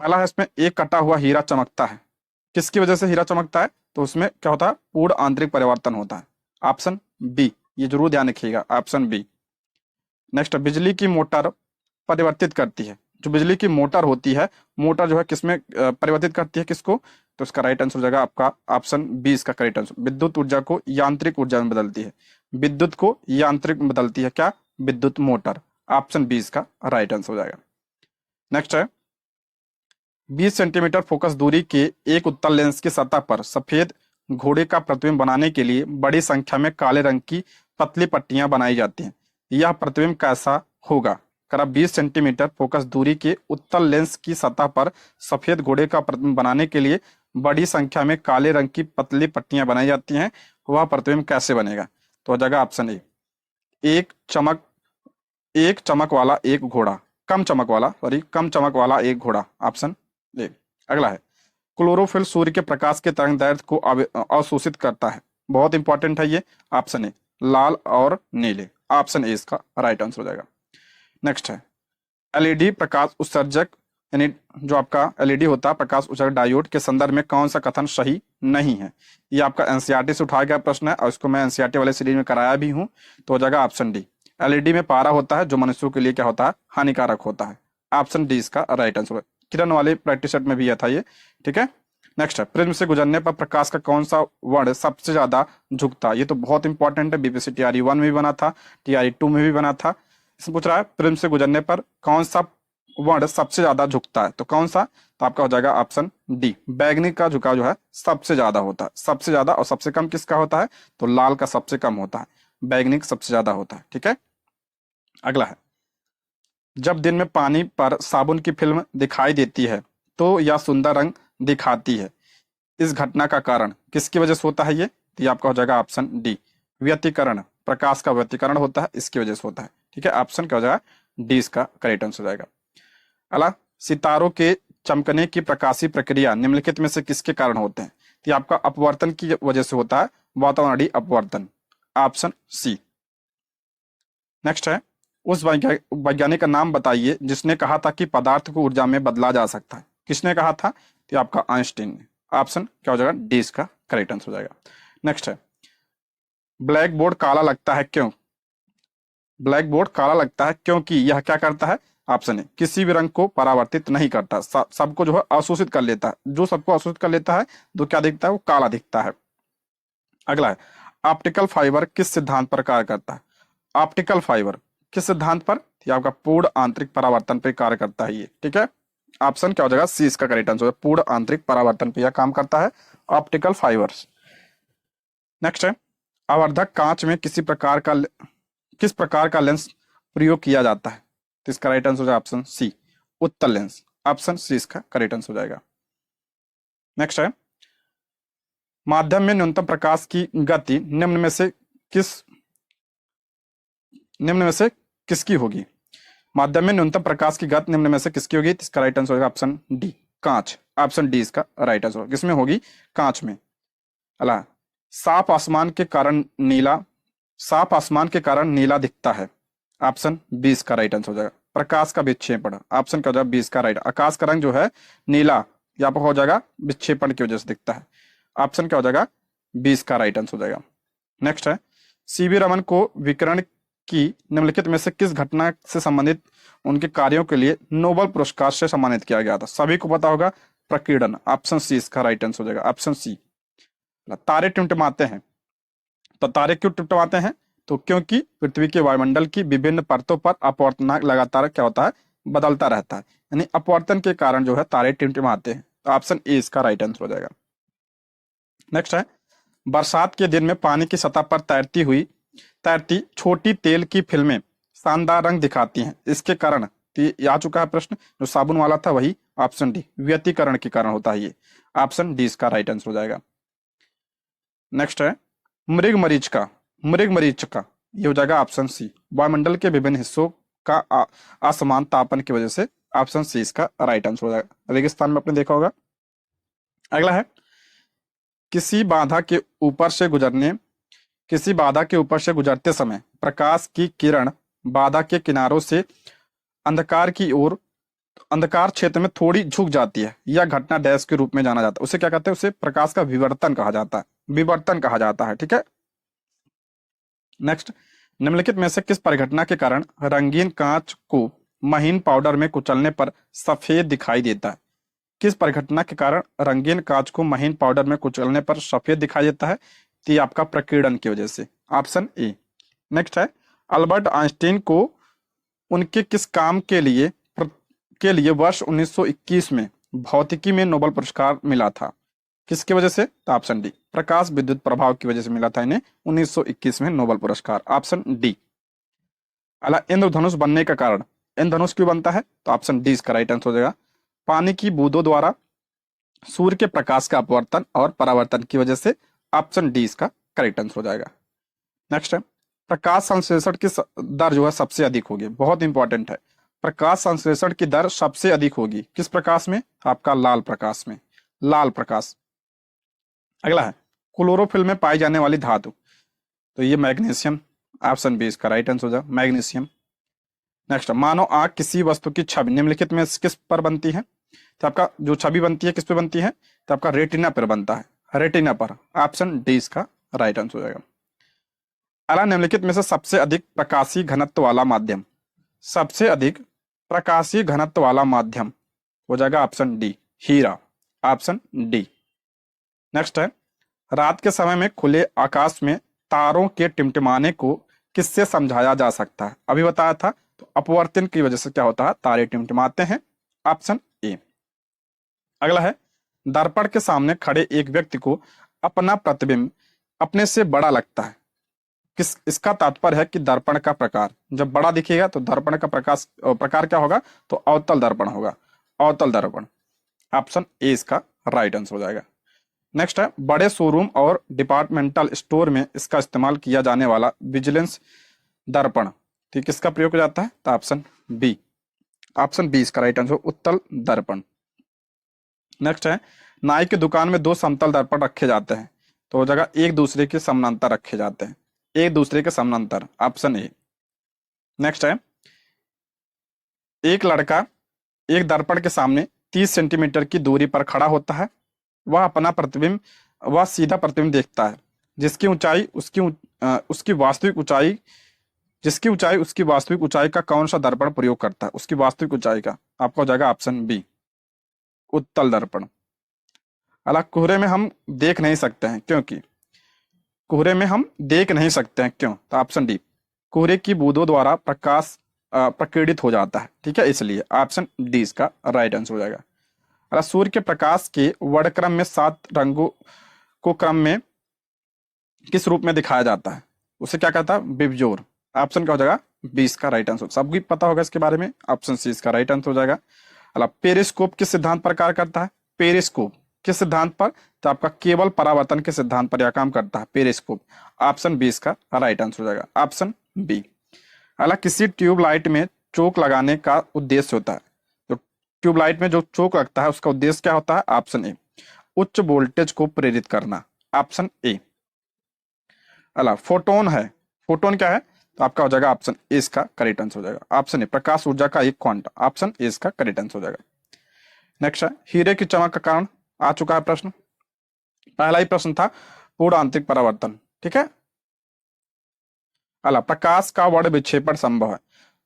पहला है, इसमें एक कटा हुआ हीरा चमकता है, किसकी वजह से हीरा चमकता है, तो उसमें क्या होता है, पूर्ण आंतरिक परिवर्तन होता है, ऑप्शन बी, ये जरूर ध्यान रखिएगा, ऑप्शन बी। नेक्स्ट, बिजली की मोटर परिवर्तित करती है, जो बिजली की मोटर होती है, मोटर जो है किसमें परिवर्तित करती है, किसको, तो इसका राइट आंसर हो जाएगा आपका ऑप्शन बी इसका करेक्ट आंसर, विद्युत ऊर्जा को यांत्रिक ऊर्जा में बदलती है, विद्युत को यांत्रिक में बदलती है क्या, विद्युत मोटर, ऑप्शन बी इसका राइट आंसर हो जाएगा। नेक्स्ट है, 20 सेंटीमीटर फोकस दूरी के एक उत्तल लेंस की सतह पर सफेद घोड़े का प्रतिबिंब बनाने के लिए बड़ी संख्या में काले रंग की पतली पट्टियां बनाई जाती हैं, यह प्रतिबिंब कैसा होगा, करा 20 सेंटीमीटर फोकस दूरी के उत्तल लेंस की सतह पर सफेद घोड़े का प्रतिबिंब बनाने के लिए बड़ी संख्या में काले रंग की पतली पट्टियां बनाई जाती हैं, वह प्रतिबिंब कैसे बनेगा, तो हो जाएगा ऑप्शन ए, एक चमक वाला एक घोड़ा, कम चमक वाला एक घोड़ा, ऑप्शन ए। अगला है, क्लोरोफिल सूर्य के प्रकाश के तरंग दैर्ध्य को अवशोषित करता है, बहुत इंपॉर्टेंट है ये, ऑप्शन ए लाल और नीले, ऑप्शन ए इसका राइट आंसर हो जाएगा। नेक्स्ट है, एलईडी प्रकाश उत्सर्जक, यानी जो आपका एलईडी होता है प्रकाश उत्सर्जक डायोड के संदर्भ में कौन सा कथन सही नहीं है, ये आपका एनसीईआरटी से उठाया गया प्रश्न है और इसको मैं एनसीईआरटी वाले सीरीज में कराया भी हूं, तो हो जाएगा ऑप्शन डी, एलईडी में पारा होता है जो मनुष्यों के लिए क्या होता है, हानिकारक होता है, ऑप्शन डी इसका राइट आंसर है, किरण वाले प्रैक्टिस सेट में भी यह था ये, ठीक है। नेक्स्ट है, प्रिज्म से गुजरने पर प्रकाश का कौन सा वर्ण सबसे ज्यादा झुकता, ये तो बहुत इंपॉर्टेंट है, बीपीएससी टीआरई 1 में भी बना था, टीआरई 2 में भी बना था, इसमें पूछ रहा है प्रिज्म से गुजरने पर कौन सा वर्ण सबसे ज्यादा झुकता है, तो कौन सा, तो आपका हो जाएगा ऑप्शन डी, बैगनी का झुकाव जो है सबसे ज्यादा होता है, सबसे ज्यादा, और सबसे कम किसका होता है, तो लाल का सबसे कम होता है, बैगनी का सबसे ज्यादा होता है, ठीक है। अगला है, जब दिन में पानी पर साबुन की फिल्म दिखाई देती है तो यह सुंदर रंग दिखाती है, इस घटना का कारण किसकी वजह से होता है, ये तो ये आपका हो जाएगा ऑप्शन डी, व्यतिकरण, प्रकाश का व्यतिकरण होता है, इसकी वजह से होता है, ठीक है, ऑप्शन क्या हो जाएगा डी इसका करेक्ट आंसर हो जाएगा। अगला, सितारों के चमकने की प्रकाशीय प्रक्रिया निम्नलिखित में से किसके कारण होते हैं, तो आपका अपवर्तन की वजह से होता है, वातावरणीय अपवर्तन, ऑप्शन सी। नेक्स्ट है, उस वैज्ञानिक का नाम बताइए जिसने कहा था कि पदार्थ को ऊर्जा में बदला जा सकता है, किसने कहा था, तो आपका आइंस्टीन ने, ऑप्शन क्या हो जाएगा डी इसका करेक्ट आंसर हो जाएगा। नेक्स्ट है, ब्लैक बोर्ड काला लगता है क्यों, ब्लैक बोर्ड काला लगता है क्योंकि यह क्या करता है, ऑप्शन ए, किसी भी रंग को परावर्तित नहीं करता, सबको जो है अवशोषित कर लेता है। जो सबको अवशोषित कर लेता है तो क्या दिखता है, वो काला दिखता है। अगला है, ऑप्टिकल फाइबर किस सिद्धांत पर कार्य करता है? ऑप्टिकल फाइबर किस सिद्धांत पर? ये आपका पूर्ण आंतरिक परावर्तन पर कार्य करता है ये, ठीक है। ऑप्शन क्या हो जाएगा, सी इसका करेक्ट आंसर है, पूर्ण आंतरिक परावर्तन पर यह काम करता है ऑप्टिकल फाइबर्स। नेक्स्ट है, आवर्धक कांच में किस प्रकार का लेंस प्रयोग किया जाता है? तो इसका राइट आंसर हो जाएगा ऑप्शन सी, उत्तल लेंस। ऑप्शन सी इसका करेक्ट आंसर हो जाएगा। नेक्स्ट है, माध्यम में न्यूनतम प्रकाश की गति निम्न में से किसकी होगी? माध्यम में न्यूनतम प्रकाश की गति निम्न में से किसकी होगी? इसका राइट आंसर होगा ऑप्शन डी, कांच। ऑप्शन डी इसका राइट आंसर होगा। किसमें होगी? कांच में। अला, साफ आसमान के कारण नीला दिखता है। ऑप्शन बी इसका राइट आंसर हो जाएगा, प्रकाश का विक्षेपण। ऑप्शन क्या हो जाएगा, बी इसका राइट। आकाश का रंग जो है नीला, यहाँ पर हो जाएगा विक्षेपण की वजह से दिखता है। ऑप्शन क्या हो जाएगा, बी इसका राइट आंसर हो जाएगा। नेक्स्ट है, सीवी रमन को विकिरण की निम्नलिखित में से किस घटना से संबंधित उनके कार्यों के लिए नोबेल पुरस्कार से सम्मानित किया गया था? सभी को पता होगा, प्रकीर्णन। ऑप्शन सी इसका राइट आंसर हो जाएगा, ऑप्शन सी। तारे टिमटिमाते हैं, तो तारे क्यों टिमटिमाते हैं? तो क्योंकि पृथ्वी के वायुमंडल की विभिन्न परतों पर अपवर्तनांक लगातार क्या होता है, बदलता रहता है, यानी अपवर्तन के कारण जो है तारे टिमटिमाते हैं। तो ऑप्शन ए इसका राइट आंसर हो जाएगा। नेक्स्ट है, बरसात के दिन में पानी की सतह पर तैरती छोटी तेल की फिल्में शानदार रंग दिखाती हैं, इसके कारण? तो आ चुका है प्रश्न, जो साबुन वाला था वही। ऑप्शन डी, व्यतिकरण के कारण होता है ये। ऑप्शन डी इसका राइट आंसर हो जाएगा। नेक्स्ट है, मृग मरीचिका ये हो जाएगा ऑप्शन सी, वायुमंडल के विभिन्न हिस्सों का असमान तापन की वजह से। ऑप्शन सी इसका राइट आंसर हो जाएगा। रेगिस्तान में आपने देखा होगा। अगला है, किसी बाधा के ऊपर से गुजरते समय प्रकाश की किरण बाधा के किनारों से अंधकार की ओर, अंधकार क्षेत्र में थोड़ी झुक जाती है। यह घटना डैश के रूप में जाना जाता है। उसे क्या कहते हैं? उसे प्रकाश का विवर्तन कहा जाता है, ठीक है। नेक्स्ट, निम्नलिखित में से किस परिघटना के कारण रंगीन कांच को महीन पाउडर में कुचलने पर सफेद दिखाई देता है? किस परिघटना के कारण रंगीन कांच को महीन पाउडर में कुचलने पर सफेद दिखाई देता है? तो ये आपका प्रकीर्णन की वजह से। Option A. नेक्स्ट है, अल्बर्ट आइंस्टीन को उनके किस काम के लिए वर्ष 1921 में भौतिकी में नोबेल पुरस्कार मिला था? किसकी वजह से? तो ऑप्शन डी, प्रकाश विद्युत प्रभाव की वजह से मिला था इन्हें 1921 में नोबेल पुरस्कार। Option D. अला, इंद्रधनुष बनने का कारण, इंद्रधनुष क्यों बनता है? तो ऑप्शन डी इसका राइट आंसर हो जाएगा, पानी की बूंदों द्वारा सूर्य के प्रकाश का अपवर्तन और परावर्तन की वजह से। ऑप्शन डी इसका करेक्ट आंसर हो जाएगा। नेक्स्ट है, प्रकाश संश्लेषण की दर जो है सबसे अधिक होगी, बहुत इंपॉर्टेंट है। प्रकाश संश्लेषण की दर सबसे अधिक होगी किस प्रकाश में? आपका लाल प्रकाश में, लाल प्रकाश। अगला है, क्लोरोफिल में पाई जाने वाली धातु, तो ये मैग्नीशियम। ऑप्शन बी इसका राइट आंसर हो जाएगा, मैग्नीशियम। नेक्स्ट, मानो आंख किसी वस्तु की छवि निम्नलिखित में किस पर बनती है? तो आपका जो छवि बनती है किस पे बनती है? तो आपका रेटिना पर बनता है, रेटिना पर। ऑप्शन डी इसका राइट आंसर हो जाएगा। अला, निम्नलिखित में से सबसे अधिक प्रकाशीय घनत्व वाला माध्यम, सबसे अधिक प्रकाशीय घनत्व वाला माध्यम हो जाएगा ऑप्शन डी, हीरा। Option D. नेक्स्ट है, रात के समय में खुले आकाश में तारों के टिमटिमाने को किससे समझाया जा सकता है? अभी बताया था, तो अपवर्तन की वजह से क्या होता है, तारे टिमटिमाते हैं। Option A. अगला है, दर्पण के सामने खड़े एक व्यक्ति को अपना प्रतिबिंब अपने से बड़ा लगता है, इसका तात्पर्य है कि दर्पण का प्रकार जब बड़ा दिखेगा तो दर्पण का प्रकार क्या होगा? तो अवतल दर्पण होगा, अवतल दर्पण। ऑप्शन ए इसका राइट आंसर हो जाएगा। नेक्स्ट है, बड़े शोरूम और डिपार्टमेंटल स्टोर में इसका इस्तेमाल किया जाने वाला विजिलेंस दर्पण, ठीक, किसका प्रयोग किया जाता है? तो ऑप्शन बी, ऑप्शन बी इसका राइट आंसर, उत्तल दर्पण। नेक्स्ट है, नाई की दुकान में दो समतल दर्पण रखे जाते हैं, तो हो जाएगा एक दूसरे के समानांतर रखे जाते हैं, एक दूसरे के समानांतर। Option A. नेक्स्ट है, एक लड़का एक दर्पण के सामने 30 सेंटीमीटर की दूरी पर खड़ा होता है। वह अपना प्रतिबिंब, सीधा प्रतिबिंब देखता है जिसकी ऊंचाई उसकी वास्तविक ऊंचाई जिसकी ऊंचाई उसकी वास्तविक ऊंचाई का कौन सा दर्पण प्रयोग करता है, उसकी वास्तविक ऊंचाई का, आपका हो जाएगा ऑप्शन बी, उत्तल दर्पण। हालांकि कोहरे में हम देख नहीं सकते हैं, क्योंकि कोहरे में हम देख नहीं सकते हैं, क्यों, तो ऑप्शन डी, कोहरे की बूंदों द्वारा प्रकाश प्रकीर्णित हो जाता है, ठीक है, इसलिए ऑप्शन डी इसका राइट आंसर हो जाएगा। अगर सूर्य के प्रकाश के वर्णक्रम में 7 रंगों को क्रम में किस रूप में दिखाया जाता है, उसे क्या कहता है, बिबजोर। ऑप्शन क्या हो जाएगा, 20 का राइट आंसर, सबको पता होगा इसके बारे में, ऑप्शन सी इसका राइट आंसर हो जाएगा। अला पेरिस्कोप किस सिद्धांत पर कार्य करता है, पेरिस्कोप किस सिद्धांत पर, तो आपका केवल परावर्तन के सिद्धांत पर यह काम करता है, पेरिस्कोप। ऑप्शन 20 का राइट आंसर हो जाएगा, ऑप्शन बी। अला किसी ट्यूबलाइट में चोक लगाने का उद्देश्य होता है, तो ट्यूबलाइट में जो चोक लगता है उसका उद्देश्य क्या होता है, ऑप्शन ए, उच्च वोल्टेज को प्रेरित करना, ऑप्शन ए। अला फोटोन है, फोटोन क्या है, तो आपका हो जाएगा ऑप्शन ए इसका करेक्ट आंसर हो जाएगा, ऑप्शन ए, प्रकाश ऊर्जा का एक क्वांटम, ऑप्शन ए इसका करेक्ट आंसर हो जाएगा। नेक्स्ट है हीरे की चमक का कारण, आ चुका है प्रश्न, पहला ही प्रश्न था पूर्ण आंतरिक परावर्तन, ठीक है। अला प्रकाश का वर्ण विक्षेपण संभव है,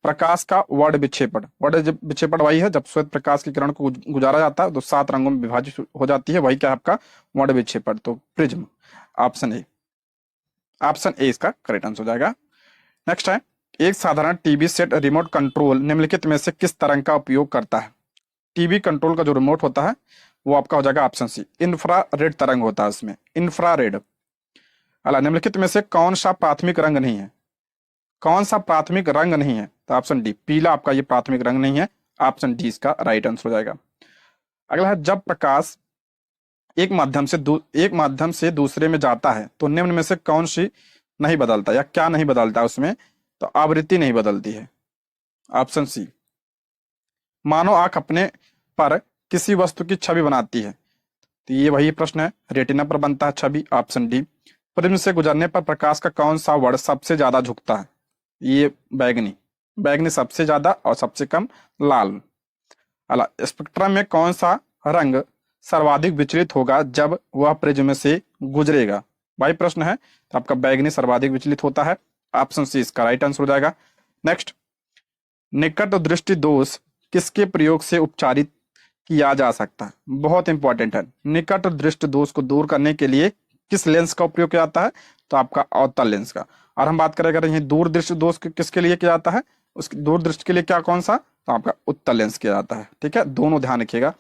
प्रकाश का वर्ण विक्षेपण, वर्ण विक्षेपण वही है जब श्वेत प्रकाश की किरण को गुजारा जाता है तो 7 रंगों में विभाजित हो जाती है, वही क्या है आपका वर्ण विक्षेपण, तो prism, option A, option A इसका करेक्ट आंसर हो जाएगा। नेक्स्ट है एक साधारण टीवी सेट रिमोट कंट्रोल निम्नलिखित में से किस तरंग का उपयोग करता है, टीवी कंट्रोल का जो रिमोट होता है वो आपका हो जाएगा ऑप्शन सी, इंफ्रारेड तरंग होता है उसमें, इंफ्रारेड। अला निम्नलिखित में से कौन सा प्राथमिक रंग नहीं है, कौन सा प्राथमिक रंग नहीं है, तो ऑप्शन डी, पीला आपका ये प्राथमिक रंग नहीं है, ऑप्शन डी इसका राइट आंसर हो जाएगा। अगला है जब प्रकाश एक माध्यम से दूसरे में जाता है तो निम्न में से कौन सी नहीं बदलता, या क्या नहीं बदलता उसमें, तो आवृत्ति नहीं बदलती है, ऑप्शन सी। मानो आंख अपने पर किसी वस्तु की छवि बनाती है, तो ये वही प्रश्न है, रेटिना पर बनता है छवि, ऑप्शन डी। प्रिज्म से गुजरने पर प्रकाश का कौन सा वर्ण सबसे ज्यादा झुकता है, ये बैगनी, बैगनी सबसे ज्यादा और सबसे कम लाल। अला स्पेक्ट्रम में कौन सा रंग सर्वाधिक विचलित होगा जब वह प्रिज्म से गुजरेगा, भाई प्रश्न है, तो आपका बैगनी सर्वाधिक विचलित होता है, ऑप्शन सी इसका राइट आंसर हो जाएगा। नेक्स्ट, निकट दृष्टि दोष किसके प्रयोग से उपचारित किया जा सकता है, बहुत इंपॉर्टेंट है, निकट दृष्टि दोष को दूर करने के लिए किस लेंस का उपयोग किया जाता है, तो आपका अवतल लेंस का। और हम बात करें अगर यही दूर दृष्टि दोष किसके लिए किया जाता है, उसकी दूर दृष्टि के लिए क्या कौन सा, तो आपका उत्तल लेंस किया जाता है, ठीक है, दोनों ध्यान रखिएगा।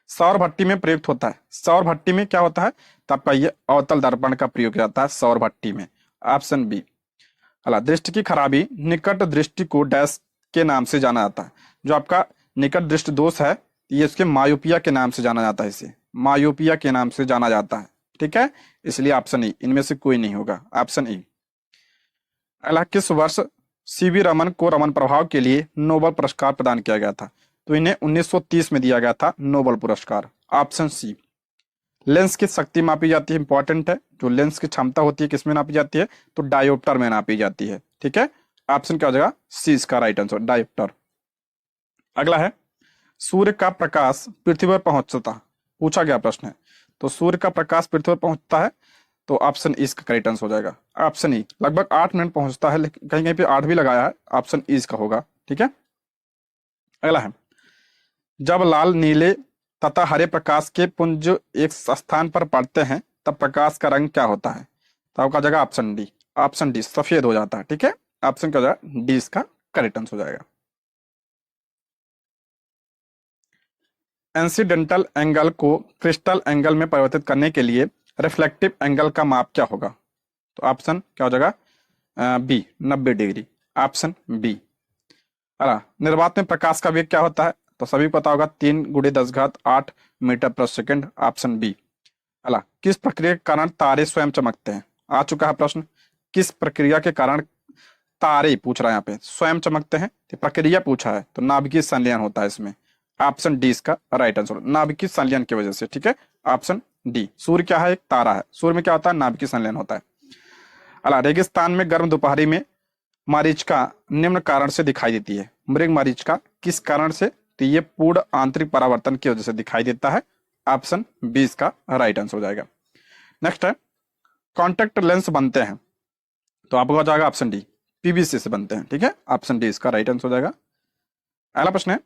सौर भट्टी में प्रयुक्त होता है, सौर भट्टी में क्या होता है, तो आपका ये अवतल दर्पण का प्रयोग किया जाता है सौर भट्टी में, ऑप्शन बी। अला दृष्टि की खराबी निकट दृष्टि को डैश के नाम से जाना जाता है, जो आपका निकट दृष्टि दोष है ये उसके मायोपिया के नाम से जाना जाता है, इसे मायोपिया के नाम से जाना जाता है, ठीक है, इसलिए ऑप्शन ई, इनमें से कोई नहीं होगा, ऑप्शन ई। अगला किस वर्ष सीवी रमन को रमन प्रभाव के लिए नोबेल पुरस्कार प्रदान किया गया था, तो इन्हें 1930 में दिया गया था नोबेल पुरस्कार, ऑप्शन सी। लेंस की शक्ति मापी जाती है, इंपॉर्टेंट है, जो लेंस की क्षमता होती है किसमें नापी जाती है, तो डायोप्टर में नापी जाती है, ठीक है, ऑप्शन क्या हो जाएगा, सी इसका राइट आंसर, डायोप्टर। अगला है सूर्य का प्रकाश पृथ्वी पर पहुंचता, पूछा गया प्रश्न है, तो सूर्य का प्रकाश पृथ्वी पर पहुंचता है, तो ऑप्शन ई इसका करेक्ट आंसर हो जाएगा, ऑप्शन ई, लगभग 8 मिनट पहुंचता है, लेकिन कहीं कहीं पे 8 भी लगाया है, ऑप्शन ई इसका होगा, ठीक है। अगला है जब लाल नीले तथा हरे प्रकाश के पुंज एक स्थान पर पड़ते हैं तब प्रकाश का रंग क्या होता है, तो आपका जगह ऑप्शन डी, ऑप्शन डी सफेद हो जाता है, ठीक है, ऑप्शन क्या हो जाएगा, डी इसका करेक्ट आंसर हो जाएगा। इंसिडेंटल एंगल को क्रिस्टल एंगल में परिवर्तित करने के लिए रिफ्लेक्टिव एंगल का माप क्या होगा, तो ऑप्शन क्या हो जाएगा, बी 90 डिग्री, ऑप्शन बी। अला निर्वात में प्रकाश का वेग क्या होता है, तो सभी पता होगा 3 × 10⁸ मीटर प्रति सेकंड, ऑप्शन बी। अला किस प्रक्रिया के कारण तारे स्वयं चमकते हैं, आ चुका है प्रश्न, किस प्रक्रिया के कारण तारे पूछ रहा है यहाँ पे स्वयं चमकते हैं, तो प्रक्रिया पूछा है, तो नाभिकीय संलयन होता है इसमें, ऑप्शन डी इसका राइट आंसर, नाभिकीय संलयन की वजह से, ठीक है, ऑप्शन डी। सूर्य क्या है, एक तारा है, सूर्य में क्या होता है, नाभिकीय संलयन होता है। अला रेगिस्तान में गर्म दोपहरी में मरीचिका निम्न कारण से दिखाई देती है, मृग मरीचिका किस कारण से, तो ये पूर्ण आंतरिक परावर्तन की वजह से दिखाई देता है, ऑप्शन बी इसका राइट आंसर हो जाएगा। नेक्स्ट है कॉन्टेक्ट लेंस बनते हैं तो आपका हो जाएगा ऑप्शन डी, पीवीसी से बनते हैं। ठीक है, ऑप्शन डी इसका राइट आंसर हो जाएगा। अगला प्रश्न है,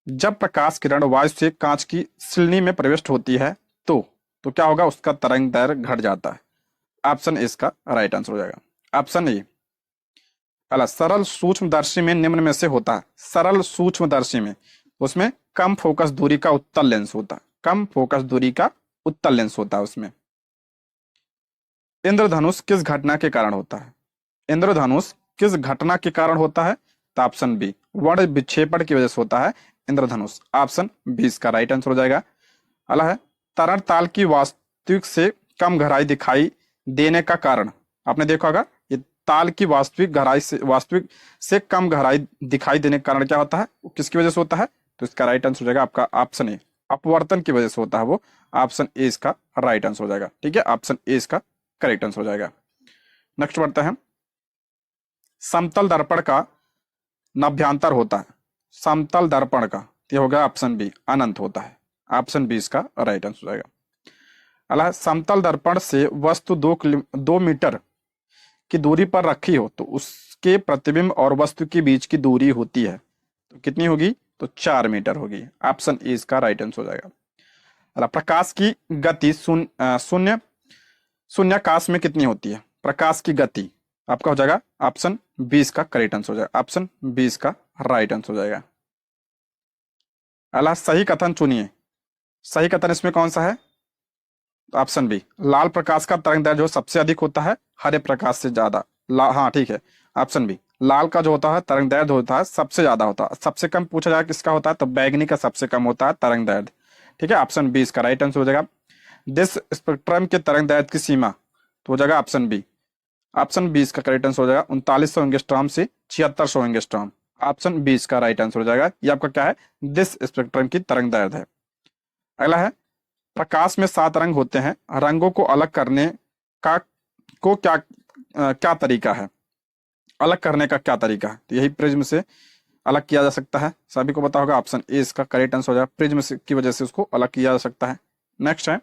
जब प्रकाश किरण वायु से कांच की सिलनी में प्रविष्ट होती है तो क्या होगा, उसका तरंग दैर्घ्य घट जाता है। ऑप्शन ए इसका राइट आंसर हो जाएगा, ऑप्शन ए। अला सरल सूक्ष्मदर्शी में निम्न में से होता है, सरल सूक्ष्मदर्शी में उसमें कम फोकस दूरी का उत्तल लेंस होता है, कम फोकस दूरी का उत्तल लेंस होता है उसमें। इंद्रधनुष किस घटना के कारण होता है, इंद्रधनुष किस घटना के कारण होता है, तो ऑप्शन बी, वर्ण विक्षेपण की वजह से होता है इंद्रधनुष। ऑप्शन बी इसका राइट आंसर हो जाएगा। अगला है, तरल ताल की वास्तविक से कम गहराई दिखाई देने का कारण, आपने देखा होगा ये ताल की वास्तविक से कम गहराई दिखाई देने का कारण क्या होता है, वो किसकी वजह से होता है, तो इसका राइट आंसर हो जाएगा आपका ऑप्शन ए, अपवर्तन की वजह से होता है वो। ऑप्शन ए इसका राइट आंसर हो जाएगा। ठीक है, ऑप्शन ए इसका करेक्ट आंसर हो जाएगा। नेक्स्ट बढ़ते हैं, समतल दर्पण का नभ्यांतर होता है, समतल दर्पण का, ये हो गया ऑप्शन बी, अनंत होता है। ऑप्शन बी इसका राइट आंसर हो जाएगा। अगला, समतल दर्पण से वस्तु 2 मीटर की दूरी पर रखी हो तो उसके प्रतिबिंब और वस्तु के बीच की दूरी होती है, तो कितनी होगी, तो 4 मीटर होगी। ऑप्शन ए इसका राइट आंसर हो जाएगा। अगला, प्रकाश की गति शून्य शून्याकाश में कितनी होती है, प्रकाश की गति आपका हो जाएगा ऑप्शन 20 का करेक्ट आंसर हो जाएगा, ऑप्शन 20 का राइट आंसर हो जाएगा। अगला, सही कथन चुनिए, सही कथन इसमें कौन सा है, ऑप्शन बी, लाल प्रकाश का तरंग दैर्घ्य जो सबसे अधिक होता है हरे प्रकाश से ज्यादा। हाँ ठीक है, ऑप्शन बी, लाल का जो होता है तरंग दैर्घ्य होता है सबसे ज्यादा होता है, सबसे कम पूछा जाए किसका होता है, तो बैगनी का सबसे कम होता है तरंग दैर्घ्य। ठीक है, ऑप्शन बी इसका राइट आंसर हो जाएगा। जिस स्पेक्ट्रम के तरंग दैर्घ्य की सीमा, तो हो जाएगा ऑप्शन बी, ऑप्शन बी इसका करेक्ट आंसर हो जाएगा 3900 एंगस्ट्रॉम से 7600 एंगस्ट्रॉम। ऑप्शन बी इसका राइट आंसर हो जाएगा। ये आपका क्या है, दिस स्पेक्ट्रम की तरंग दैर्घ्य है। अगला है, प्रकाश में 7 रंग होते हैं, रंगों को अलग करने का क्या तरीका है, अलग करने का क्या तरीका है, तो यही प्रिज्म से अलग किया जा सकता है, सभी को पता होगा। ऑप्शन ए इसका करेक्ट आंसर हो जाएगा, प्रिज्म की वजह से उसको अलग किया जा सकता है। नेक्स्ट है,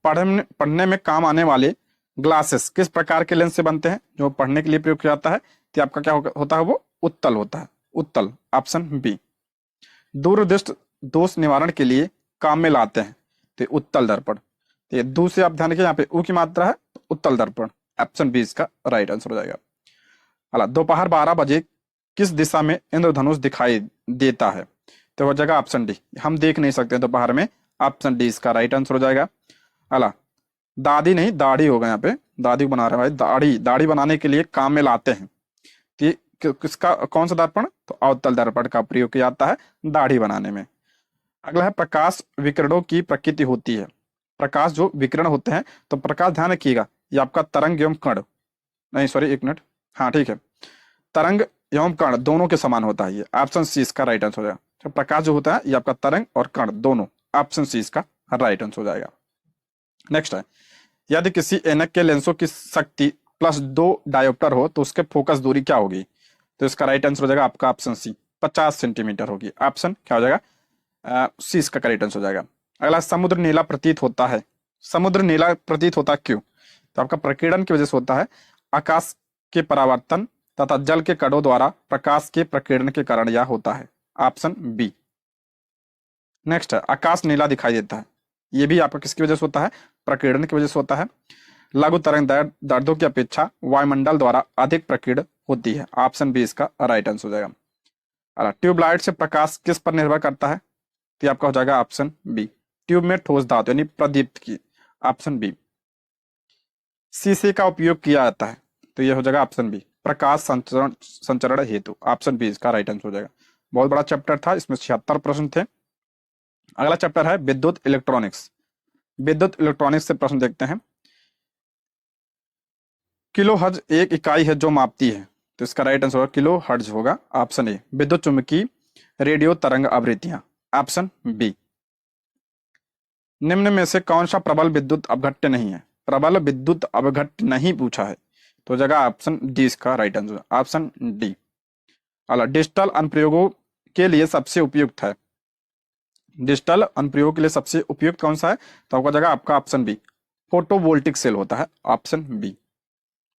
पढ़ने में काम आने वाले ग्लासेस किस प्रकार के लेंस से बनते हैं, जो पढ़ने के लिए प्रयोग किया जाता है, तो आपका क्या होता है, वो उत्तल होता है, उत्तल। ऑप्शन बी, दूरदृष्ट दोष निवारण के लिए काम में लाते हैं, तो उत्तल दर्पण। तो ये दू से आप ध्यान रखिए, यहाँ पे ऊ की मात्रा है, तो उत्तल दर्पण। ऑप्शन बी इसका राइट आंसर हो जाएगा। अला, दोपहर 12 बजे किस दिशा में इंद्रधनुष दिखाई देता है, तो हो जाएगा ऑप्शन डी, हम देख नहीं सकते दोपहर में। ऑप्शन डी इसका राइट आंसर हो जाएगा। अला, दादी नहीं दाढ़ी होगा, यहाँ पे दाढ़ी बना रहे हैं भाई, दाढ़ी बनाने के लिए काम में लाते हैं, तो ये किसका कौन सा दर्पण, तो अवतल दर्पण का प्रयोग किया जाता है दाढ़ी बनाने में। अगला है, प्रकाश विकिरणों की प्रकृति होती है, प्रकाश जो विकिरण होते हैं, तो प्रकाश ध्यान रखिएगा ये आपका तरंग एवं कण, नहीं सॉरी एक मिनट, हाँ ठीक है, तरंग एवं कण दोनों के समान होता है ये। ऑप्शन सी इसका राइट आंसर हो जाएगा। तो प्रकाश जो होता है ये आपका तरंग और कण दोनों, ऑप्शन सी इसका राइट आंसर हो जाएगा। नेक्स्ट है, यदि किसी ऐनक के लेंसों की शक्ति +2 डायोप्टर हो तो उसके फोकस दूरी क्या होगी, तो इसका राइट आंसर हो जाएगा आपका ऑप्शन सी, 50 सेंटीमीटर होगी। ऑप्शन क्या हो जाएगा, सी इसका करेक्ट आंसर हो जाएगा। अगला, समुद्र नीला प्रतीत होता है, समुद्र नीला प्रतीत होता क्यों, तो आपका प्रकीर्णन की वजह से होता है, आकाश के परावर्तन तथा जल के कणों द्वारा प्रकाश के प्रकीर्णन के कारण यह होता है। Option B. नेक्स्ट है, आकाश नीला दिखाई देता है, ये भी आपका किसकी वजह से होता है, प्रकीर्णन की वजह से होता है। लघु तरंग दैर्ध्यों की अपेक्षा वायुमंडल द्वारा अधिक प्रकीर्ण होती है। ऑप्शन बी इसका राइट आंसर हो जाएगा। ट्यूबलाइट से प्रकाश किस पर निर्भर करता है, तो आपका हो जाएगा ऑप्शन बी, ट्यूब में ठोस धातु यानी प्रदीप्त की। Option B. शीशे का उपयोग किया जाता है, तो ये हो जाएगा ऑप्शन बी, प्रकाश संचरण हेतु। ऑप्शन बी इसका राइट आंसर हो जाएगा। बहुत बड़ा चैप्टर था, इसमें 76 प्रश्न थे। अगला चैप्टर है विद्युत इलेक्ट्रॉनिक्स। विद्युत इलेक्ट्रॉनिक्स से प्रश्न देखते हैं। किलो हर्ट्ज एक इकाई है जो मापती है, तो इसका राइट आंसर होगा किलो हर्ट्ज होगा। ऑप्शन ए, विद्युत चुंबकीय रेडियो तरंग आवृत्तियां। Option B. निम्न में से कौन सा प्रबल विद्युत अपघट्य नहीं है, प्रबल विद्युत अपघट्य नहीं पूछा है, तो जगह ऑप्शन डी इसका राइट आंसर, ऑप्शन डी। अगला, डिजिटल अनुप्रयोगों के लिए सबसे उपयुक्त है, डिजिटल अनुप्रयोग के लिए सबसे उपयुक्त कौन सा है, तो आपका जगह आपका ऑप्शन बी, फोटोवोल्टिक सेल होता है। Option B.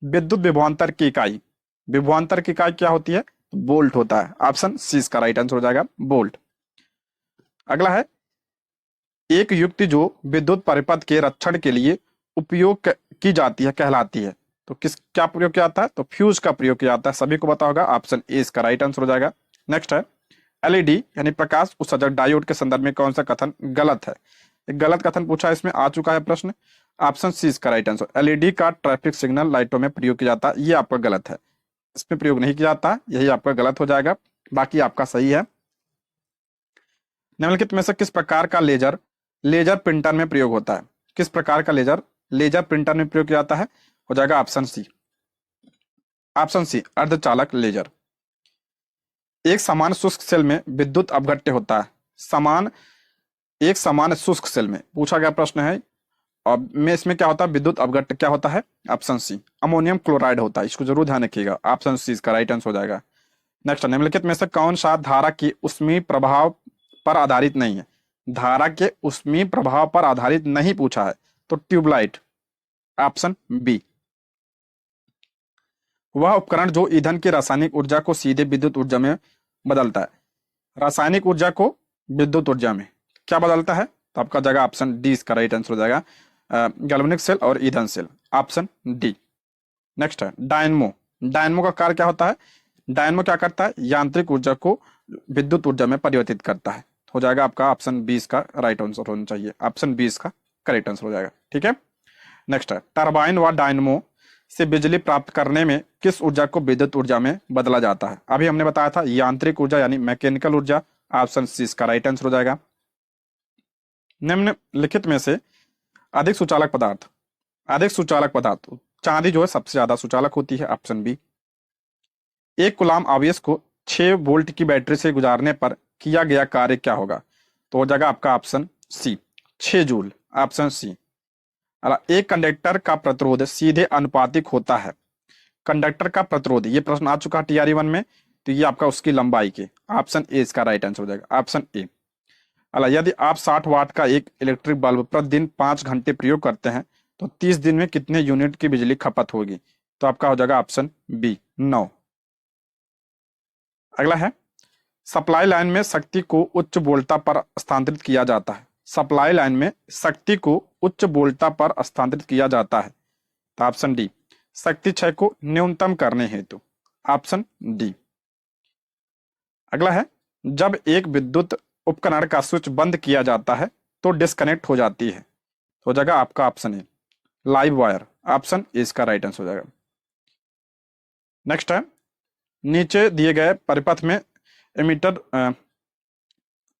विद्युत विभवांतर की इकाई, विभवांतर की इकाई क्या होती है? वोल्ट होता है। ऑप्शन सी इसका राइट आंसर हो जाएगा, वोल्ट। अगला है, एक युक्ति जो विद्युत परिपथ के रक्षण के लिए उपयोग की जाती है कहलाती है। तो किस क्या प्रयोग किया जाता है? तो फ्यूज का प्रयोग किया जाता है, सभी को पता होगा। ऑप्शन ए इसका राइट आंसर हो जाएगा। नेक्स्ट है, एलईडी यानी प्रकाश उत्सर्जक डायोड के संदर्भ में कौन सा कथन गलत है? एक गलत कथन पूछा है, इसमें आ चुका है प्रश्न। ऑप्शन सी इसका राइट आंसर, एलईडी का ट्रैफिक सिग्नल लाइटों में प्रयोग किया जाता है, ये आपका गलत है। इसमें प्रयोग नहीं किया जाता, यही आपका गलत हो जाएगा, बाकी आपका सही है। निम्नलिखित में से किस प्रकार का लेजर लेजर प्रिंटर में प्रयोग होता है? किस प्रकार का लेजर लेजर प्रिंटर में प्रयोग किया जाता है? हो जाएगा ऑप्शन सी, ऑप्शन सी अर्धचालक लेजर। एक समान शुष्क सेल में विद्युत अपघट्य होता है। एक समान शुष्क सेल में पूछा गया प्रश्न है, और में इसमें क्या होता है? विद्युत अपघट्य क्या होता है? ऑप्शन सी अमोनियम क्लोराइड होता है, इसको जरूर ध्यान रखिएगा। ऑप्शन सी इसका राइट आंसर हो जाएगा। नेक्स्ट, निम्नलिखित में से कौन सा धारा की ऊष्मीय प्रभाव पर आधारित नहीं है? धारा के ऊष्मीय प्रभाव पर आधारित नहीं पूछा है, तो ट्यूबलाइट, ऑप्शन बी। वह उपकरण जो ईंधन की रासायनिक ऊर्जा को सीधे विद्युत ऊर्जा में बदलता है। रासायनिक ऊर्जा को विद्युत ऊर्जा में क्या बदलता है? तो आपका जगह ऑप्शन डी इसका राइट आंसर हो जाएगा, गैल्वेनिक सेल और ईंधन सेल, ऑप्शन डी। नेक्स्ट है, डायनमो। डायनमो का कार्य क्या होता है? डायनमो क्या करता है? यांत्रिक ऊर्जा को विद्युत ऊर्जा में परिवर्तित करता है। हो जाएगा आपका ऑप्शन 20 का राइट आंसर होना चाहिए, ऑप्शन 20 का करेक्ट आंसर हो जाएगा। ठीक है, नेक्स्ट है, टरबाइन व डायनमो से बिजली प्राप्त करने में किस ऊर्जा को विद्युत ऊर्जा में बदला जाता है? अभी हमने बताया था यांत्रिक ऊर्जा यानी मैकेनिकल ऊर्जा, ऑप्शन सी इसका राइट आंसर हो जाएगा। निम्नलिखित में से अधिक सुचालक पदार्थ, अधिक सुचालक पदार्थ, चांदी जो है सबसे ज्यादा सुचालक होती है, ऑप्शन बी। एक कुलाम आवेश को 6 वोल्ट की बैटरी से गुजारने पर किया गया कार्य क्या होगा? तो हो जाएगा आपका option C 6 joule, option C. एक कंडक्टर का प्रतिरोध सीधे अनुपातिक होता है। कंडक्टर का प्रतिरोध, ये प्रश्न आ चुका है टीआरई 1 में, तो ये आपका उसकी लंबाई के, ऑप्शन ए इसका राइट आंसर हो जाएगा, ऑप्शन ए। यदि आप 60 वाट का एक इलेक्ट्रिक बल्ब प्रतिदिन 5 घंटे प्रयोग करते हैं तो 30 दिन में कितने यूनिट की बिजली खपत होगी? तो आपका हो जाएगा ऑप्शन बी 9। अगला है, सप्लाई लाइन में शक्ति को उच्च वोल्टता पर स्थानांतरित किया जाता है। सप्लाई लाइन में शक्ति को उच्च वोल्टता पर स्थानांतरित किया जाता है, तो ऑप्शन डी शक्ति क्षय को न्यूनतम करने हेतु, ऑप्शन डी। अगला है, जब एक विद्युत उपकरण का स्विच बंद किया जाता है तो डिस्कनेक्ट हो जाती है, तो हो जाएगा आपका option A live wire, option A इसका राइट आंसर हो जाएगा। नेक्स्ट है, नीचे दिए गए परिपथ में एमीटर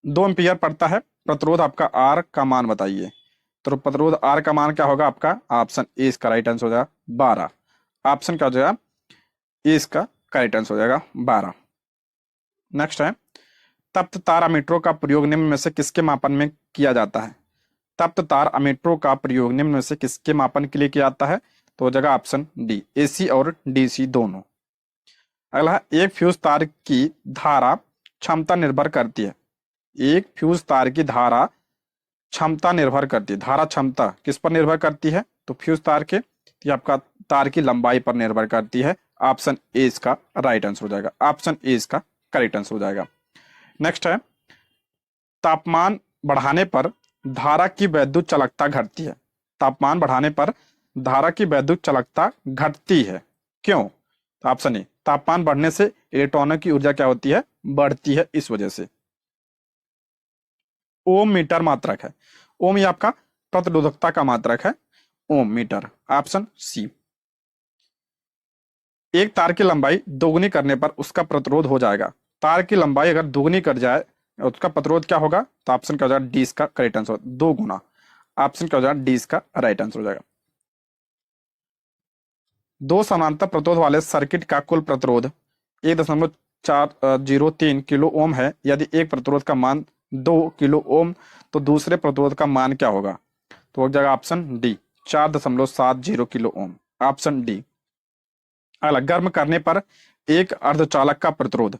2 एम्पियर पड़ता है, प्रतिरोध आपका आर का मान बताइए। तो प्रतिरोध आर का मान क्या होगा आपका? ऑप्शन ए इसका राइट आंसर हो जाएगा 12, ऑप्शन क्या हो जाएगा? ए इसका करेक्ट आंसर हो जाएगा 12। नेक्स्ट है, तप्त तार अमीटरों का प्रयोग निम्न में से किसके मापन में किया जाता है? तप्त तार अमीटरों का प्रयोग निम्न में से किसके मापन के लिए किया जाता है? तो हो जाएगा ऑप्शन डी एसी और डीसी दोनों। अगला है, एक फ्यूज तार की धारा क्षमता निर्भर करती है। एक फ्यूज तार की धारा क्षमता निर्भर करती है, धारा क्षमता किस पर निर्भर करती है? तो फ्यूज तार के, ये आपका तार की लंबाई पर निर्भर करती है, ऑप्शन ए इसका राइट आंसर हो जाएगा, ऑप्शन ए इसका करेक्ट आंसर हो जाएगा। नेक्स्ट है, तापमान बढ़ाने पर धारा की वैद्युत चालकता घटती है। तापमान बढ़ाने पर धारा की वैद्युत चालकता घटती है, क्यों? तो ऑप्शन ए तापमान बढ़ने से इलेक्ट्रॉनों की ऊर्जा क्या होती है? बढ़ती है, इस वजह से। ओम मीटर मात्रक है, ओम ये आपका प्रतिरोधकता का मात्रक है, ओम मीटर, ऑप्शन सी। एक तार की लंबाई दोगुनी करने पर उसका प्रतिरोध हो जाएगा। तार की लंबाई अगर दोगुनी कर जाए उसका प्रतिरोध क्या होगा? तो ऑप्शन क्या हो जाएगा? डी इसका करेक्ट आंसर, 2 गुना, ऑप्शन क्या हो जाएगा? डी इसका राइट आंसर हो जाएगा। 2 समानांतर प्रतिरोध वाले सर्किट का कुल प्रतिरोध 1.403 किलो ओम है। यदि एक प्रतिरोध का मान 2 किलो ओम तो दूसरे प्रतिरोध का मान क्या होगा? तो हो जाएगा option D 4.70 kilo ohm, option D. अगला, गर्म करने पर एक अर्धचालक का प्रतिरोध,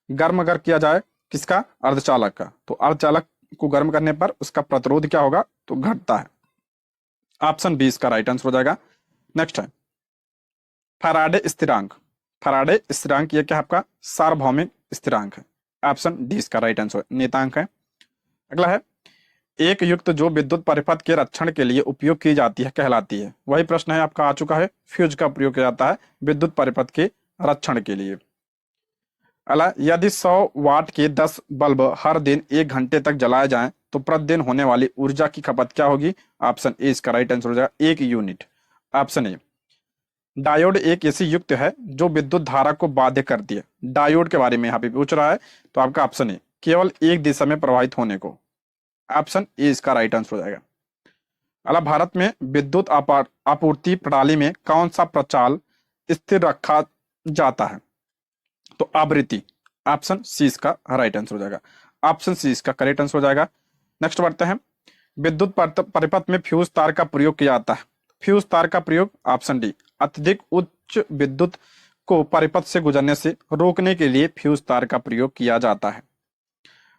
गर्म अगर किया जाए किसका? अर्धचालक का, तो अर्धचालक को गर्म करने पर उसका प्रतिरोध क्या होगा? तो घटता है, ऑप्शन बी इसका राइट आंसर हो जाएगा। नेक्स्ट है, फैराडे स्थिरांक, फैराडे स्थिरांक ये क्या है आपका सार्वभौमिक स्थिरांक है। ऑप्शन डी इसका राइट आंसर नियतांक है। अगला है एक युक्त जो विद्युत परिपथ के रक्षण के लिए उपयोग की जाती है कहलाती है। वही प्रश्न है आपका आ चुका है, फ्यूज का प्रयोग किया जाता है विद्युत परिपथ के रक्षण के लिए। अला यदि 100 वाट के 10 बल्ब हर दिन 1 घंटे तक जलाए जाएं तो प्रतिदिन होने वाली ऊर्जा की खपत क्या होगी? ऑप्शन ए इसका राइट आंसर हो जाएगा 1 यूनिट। ऑप्शन ए डायोड एक ऐसी युक्त है जो विद्युत धारा को बाध्य करती है। डायोड के बारे में यहाँ पे पूछ रहा है तो आपका ऑप्शन ए केवल एक दिशा में प्रवाहित होने को। ऑप्शन ए इसका राइट आंसर हो जाएगा। अला भारत में विद्युत आपूर्ति प्रणाली में कौन सा प्रचाल स्थिर रखा जाता है? तो आवृत्ति। ऑप्शन सी इसका राइट आंसर हो जाएगा। ऑप्शन सी इसका करेक्ट आंसर हो जाएगा। नेक्स्ट बढ़ते हैं, विद्युत परिपथ में फ्यूज तार का प्रयोग किया जाता है। फ्यूज तार का प्रयोग ऑप्शन डी अत्यधिक उच्च विद्युत को परिपथ से गुजरने से रोकने के लिए फ्यूज तार का प्रयोग किया जाता है।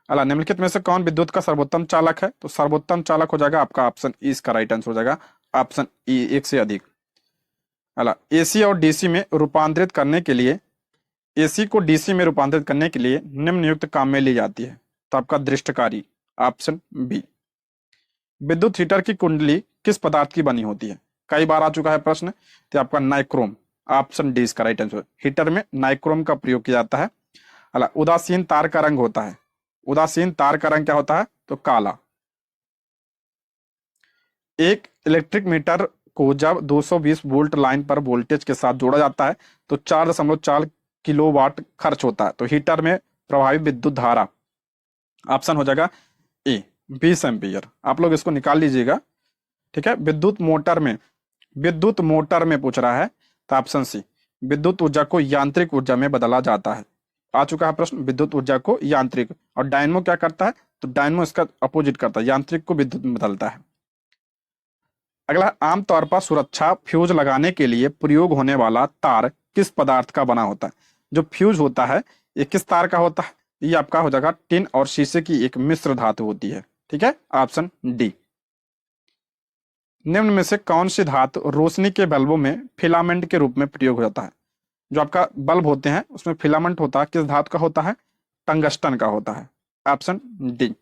अला निम्नलिखित में से कौन विद्युत का सर्वोत्तम चालक है? तो सर्वोत्तम चालक हो जाएगा आपका ऑप्शन ई इसका राइट आंसर हो जाएगा। ऑप्शन ई एक से अधिक। अला एसी और डीसी में रूपांतरित करने के लिए, एसी को डीसी में रूपांतरित करने के लिए निम्नयुक्त काम में ली जाती है। तो आपका दृष्टकारी ऑप्शन बी। विद्युत हीटर की कुंडली किस पदार्थ की बनी होती है? कई बार आ चुका है प्रश्न, तो आपका नाइक्रोम। ऑप्शन डी इसका राइट आंसर। हीटर में नाइक्रोम का प्रयोग किया जाता है। अला उदासीन तार का रंग होता है, उदासीन तार का रंग क्या होता है? तो काला। एक इलेक्ट्रिक मीटर को जब 220 वोल्ट लाइन पर वोल्टेज के साथ जोड़ा जाता है तो 4.4 किलोवाट खर्च होता है। तो हीटर में प्रभावित विद्युत धारा ऑप्शन हो जाएगा ए 20 एम्पियर। आप लोग इसको निकाल लीजिएगा, ठीक है। विद्युत मोटर में पूछ रहा है तो ऑप्शन सी विद्युत ऊर्जा को यांत्रिक ऊर्जा में बदला जाता है। आ चुका है प्रश्न, विद्युत ऊर्जा को यांत्रिक। और डायनमो क्या करता है? तो डायनमो इसका अपोजिट करता है, यांत्रिक को विद्युत में बदलता है। अगला, आमतौर पर सुरक्षा फ्यूज लगाने के लिए प्रयोग होने वाला तार किस पदार्थ का बना होता है? जो फ्यूज होता है ये किस तार का होता है? ये आपका हो जाएगा टिन और शीशे की एक मिश्र धातु होती है, ठीक है। Option D. निम्न में से कौन सी धातु रोशनी के बल्बों में फिलामेंट के रूप में प्रयोग हो जाता है? जो आपका बल्ब होते हैं उसमें फिलामेंट होता है, किस धातु का होता है? टंगस्टन का होता है। Option D.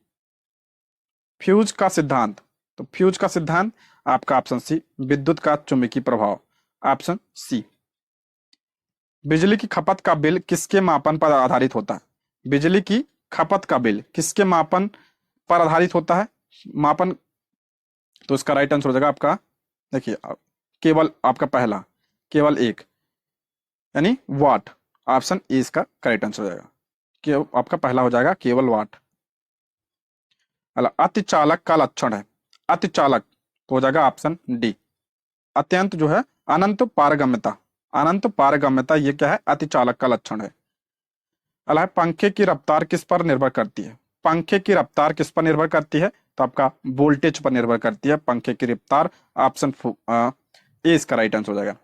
फ्यूज का सिद्धांत, तो फ्यूज का सिद्धांत आपका ऑप्शन सी विद्युत का चुंबकीय प्रभाव। Option C. बिजली की खपत का बिल किसके मापन पर आधारित होता है? बिजली की खपत का बिल किसके मापन पर आधारित होता है? मापन, तो इसका राइट आंसर हो जाएगा आपका, देखिए केवल आपका पहला, केवल एक, यानी वाट। ऑप्शन ए इसका करेक्ट आंसर हो जाएगा, कि आपका पहला हो जाएगा केवल वाट। अतिचालक का लक्षण है, अतिचालक तो हो जाएगा ऑप्शन डी अत्यंत जो है अनंत पारगम्यता। अनंत पारगम्यता ये क्या है? अतिचालक का लक्षण है। अला पंखे की रफ्तार किस पर निर्भर करती है? पंखे की रफ्तार किस पर निर्भर करती है? तो आपका वोल्टेज पर निर्भर करती है पंखे की रफ्तार। ऑप्शन ए इसका राइट आंसर हो जाएगा।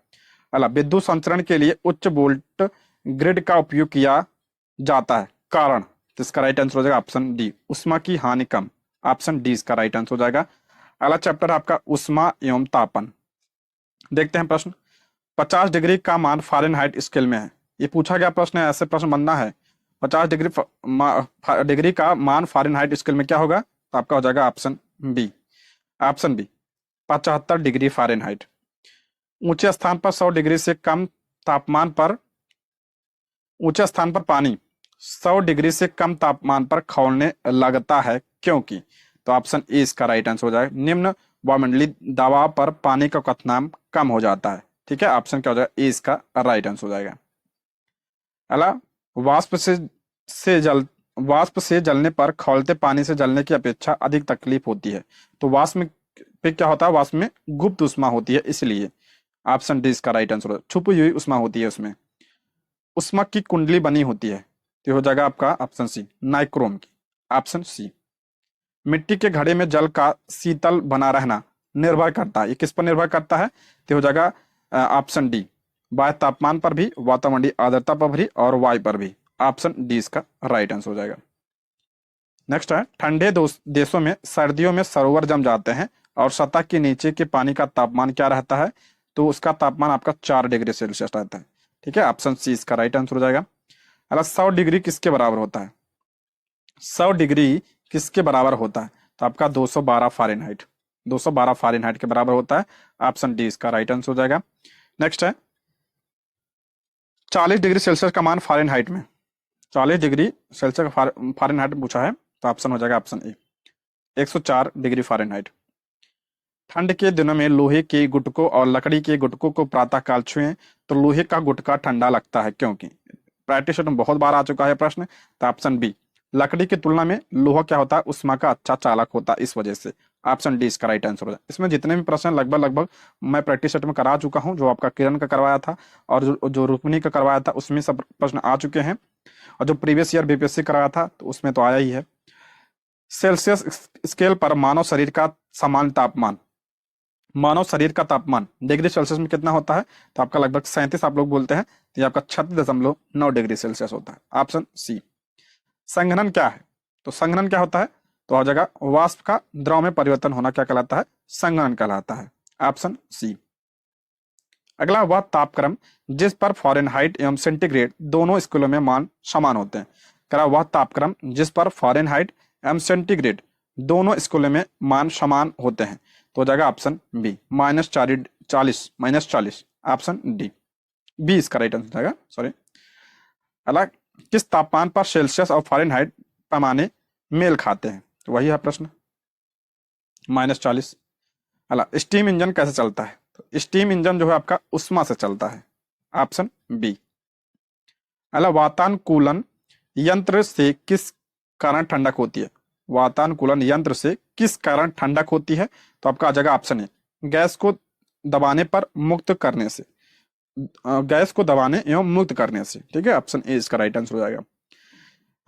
अला विद्युत संचरण के लिए उच्च वोल्ट ग्रिड का उपयोग किया जाता है, कारण? तो इसका राइट आंसर हो जाएगा ऑप्शन डी उष्मा की हानि कम। ऑप्शन डी इसका राइट आंसर हो जाएगा। अगला चैप्टर आपका उष्मा एवं तापन। देखते हैं प्रश्न। 50 डिग्री का मान फ़ारेनहाइट स्केल में है। ये पूछा गया प्रश्न है, ऐसे प्रश्न बनना है। 50 डिग्री का मान फ़ारेनहाइट स्केल में क्या होगा? तो आपका हो जाएगा option B. Option B 75 degree Fahrenheit. ऊंचे स्थान पर 100 डिग्री से कम तापमान पर, ऊंचे स्थान पर पानी 100 डिग्री से कम तापमान पर खौलने लगता है, क्योंकि? तो ऑप्शन ए इसका राइट आंसर हो जाएगा निम्न वायुमंडलीय दबाव पर पानी का क्वथनांक कम हो जाता है, ठीक है। ऑप्शन क्या हो जाएगा? ए इसका राइट आंसर हो जाएगा। अला वाष्प से जलने पर खौलते पानी से जलने की अपेक्षा अधिक तकलीफ होती है। तो वाष्प में पे क्या होता है? वाष्प में गुप्त उष्मा होती है, इसलिए ऑप्शन डी इसका राइट आंसर हो जाएगा। छुपी हुई उष्मा होती है उसमें, उष्मा की कुंडली बनी होती है। तो हो जाएगा आपका ऑप्शन सी नाइक्रोम की। Option C. मिट्टी के घड़े में जल का शीतल बना रहना निर्भर करता है, ये किस पर निर्भर करता है? तो हो जाएगा ऑप्शन डी वायु तापमान पर भी, वातावरणीय आर्द्रता पर भी और वायु पर भी। ऑप्शन डी इसका राइट आंसर हो जाएगा। नेक्स्ट है, ठंडे देशों में सर्दियों में सरोवर जम जाते हैं और सतह के नीचे के पानी का तापमान क्या रहता है? तो उसका तापमान आपका 4 डिग्री सेल्सियस रहता है। ठीक है, ऑप्शन सी इसका राइट आंसर हो जाएगा। अगर 100 डिग्री किसके बराबर होता है? 100 डिग्री किसके बराबर होता है? तो आपका 212 फ़ारेनहाइट, 212 फ़ारेनहाइट के बराबर होता है। ऑप्शन डी इसका राइट आंसर हो जाएगा। नेक्स्ट है 40 डिग्री सेल्सियस का मान फ़ारेनहाइट में, 40 डिग्री सेल्सियस का फ़ारेनहाइट पूछा है, तो ऑप्शन हो जाएगा ऑप्शन ए 104 डिग्री फ़ारेनहाइट। ठंड के दिनों में लोहे के गुटकों और लकड़ी के गुटकों को प्रातःकाल छुएं तो लोहे का गुटका ठंडा लगता है, क्योंकि? प्रैक्टिस में बहुत बार आ चुका है प्रश्न, तो ऑप्शन बी, लकड़ी की तुलना में लोहा क्या होता है? उष्मा का अच्छा चालक होता है, इस वजह से। ऑप्शन डी इसका राइट आंसर हो जाए। इसमें जितने भी प्रश्न लगभग लगभग मैं प्रैक्टिस सेट में करा चुका हूं, जो आपका किरण का करवाया था और जो रुक्मिणी का करवाया था, उसमें सब प्रश्न आ चुके हैं। और जो प्रीवियस ईयर बीपीएससी कराया था, तो उसमें तो आया ही है। सेल्सियस स्केल पर मानव शरीर का सामान्य तापमान, मानव शरीर का तापमान डिग्री सेल्सियस में कितना होता है? तो आपका लगभग 37 आप लोग बोलते हैं, तो ये आपका 36.9 डिग्री सेल्सियस होता है। Option C. संघनन क्या है? तो संघनन क्या होता है? तो हर जगह वाष्प का द्रव में परिवर्तन होना क्या कहलाता है? संघनन कहलाता है। Option C. अगला वह तापक्रम जिस पर फ़ारेनहाइट एवं सेंटीग्रेड दोनों स्केलों में मान समान होते हैं। करा वह तापक्रम जिस पर फ़ारेनहाइट एवं सेंटीग्रेड दोनों स्केलों में मान समान होते हैं, तो हो जाएगा option B -40 option D, B इसका राइट आंसर हो जाएगा। सॉरी। अगला किस तापमान पर सेल्सियस और फ़ारेनहाइट पैमाने मेल खाते हैं? तो वही है प्रश्न, -40। अगला स्टीम इंजन कैसे चलता है? तो स्टीम इंजन जो है आपका उष्मा से चलता है। Option B. अगला वातानुकूलन यंत्र से किस कारण ठंडक होती है? वातानुकूलन यंत्र से किस कारण ठंडक होती है? तो आपका आ जाएगा ऑप्शन ए, गैस को दबाने पर मुक्त करने से, गैस को दबाने एवं मुक्त करने से। ठीक है, ऑप्शन ए इसका राइट आंसर हो जाएगा।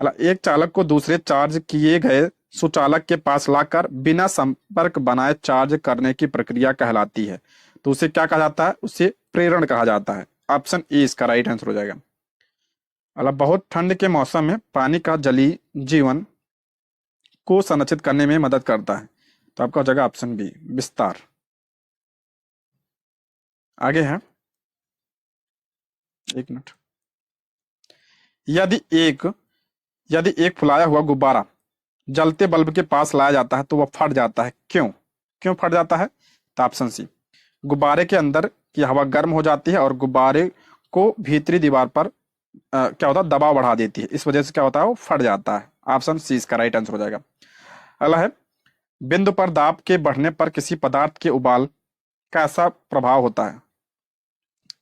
अगला एक चालक को दूसरे चार्ज किए गए सुचालक के पास लाकर बिना संपर्क बनाए चार्ज करने की प्रक्रिया कहलाती है, तो उसे क्या कहा जाता है? उसे प्रेरण कहा जाता है। ऑप्शन ए इसका राइट आंसर हो जाएगा। अगला बहुत ठंड के मौसम में पानी का जलीय जीवन को संरक्षित करने में मदद करता है, तो आपका हो जाएगा ऑप्शन बी विस्तार। आगे है, एक मिनट। यदि एक यदि एक फुलाया हुआ गुब्बारा जलते बल्ब के पास लाया जाता है तो वह फट जाता है, क्यों? क्यों फट जाता है? तो ऑप्शन सी, गुब्बारे के अंदर की हवा गर्म हो जाती है और गुब्बारे को भीतरी दीवार पर क्या होता है? दबाव बढ़ा देती है, इस वजह से क्या होता है? वो फट जाता है। ऑप्शन सी इसका राइट आंसर हो जाएगा। अगला है बिंदु पर दाब के बढ़ने पर किसी पदार्थ के उबाल का ऐसा प्रभाव होता है,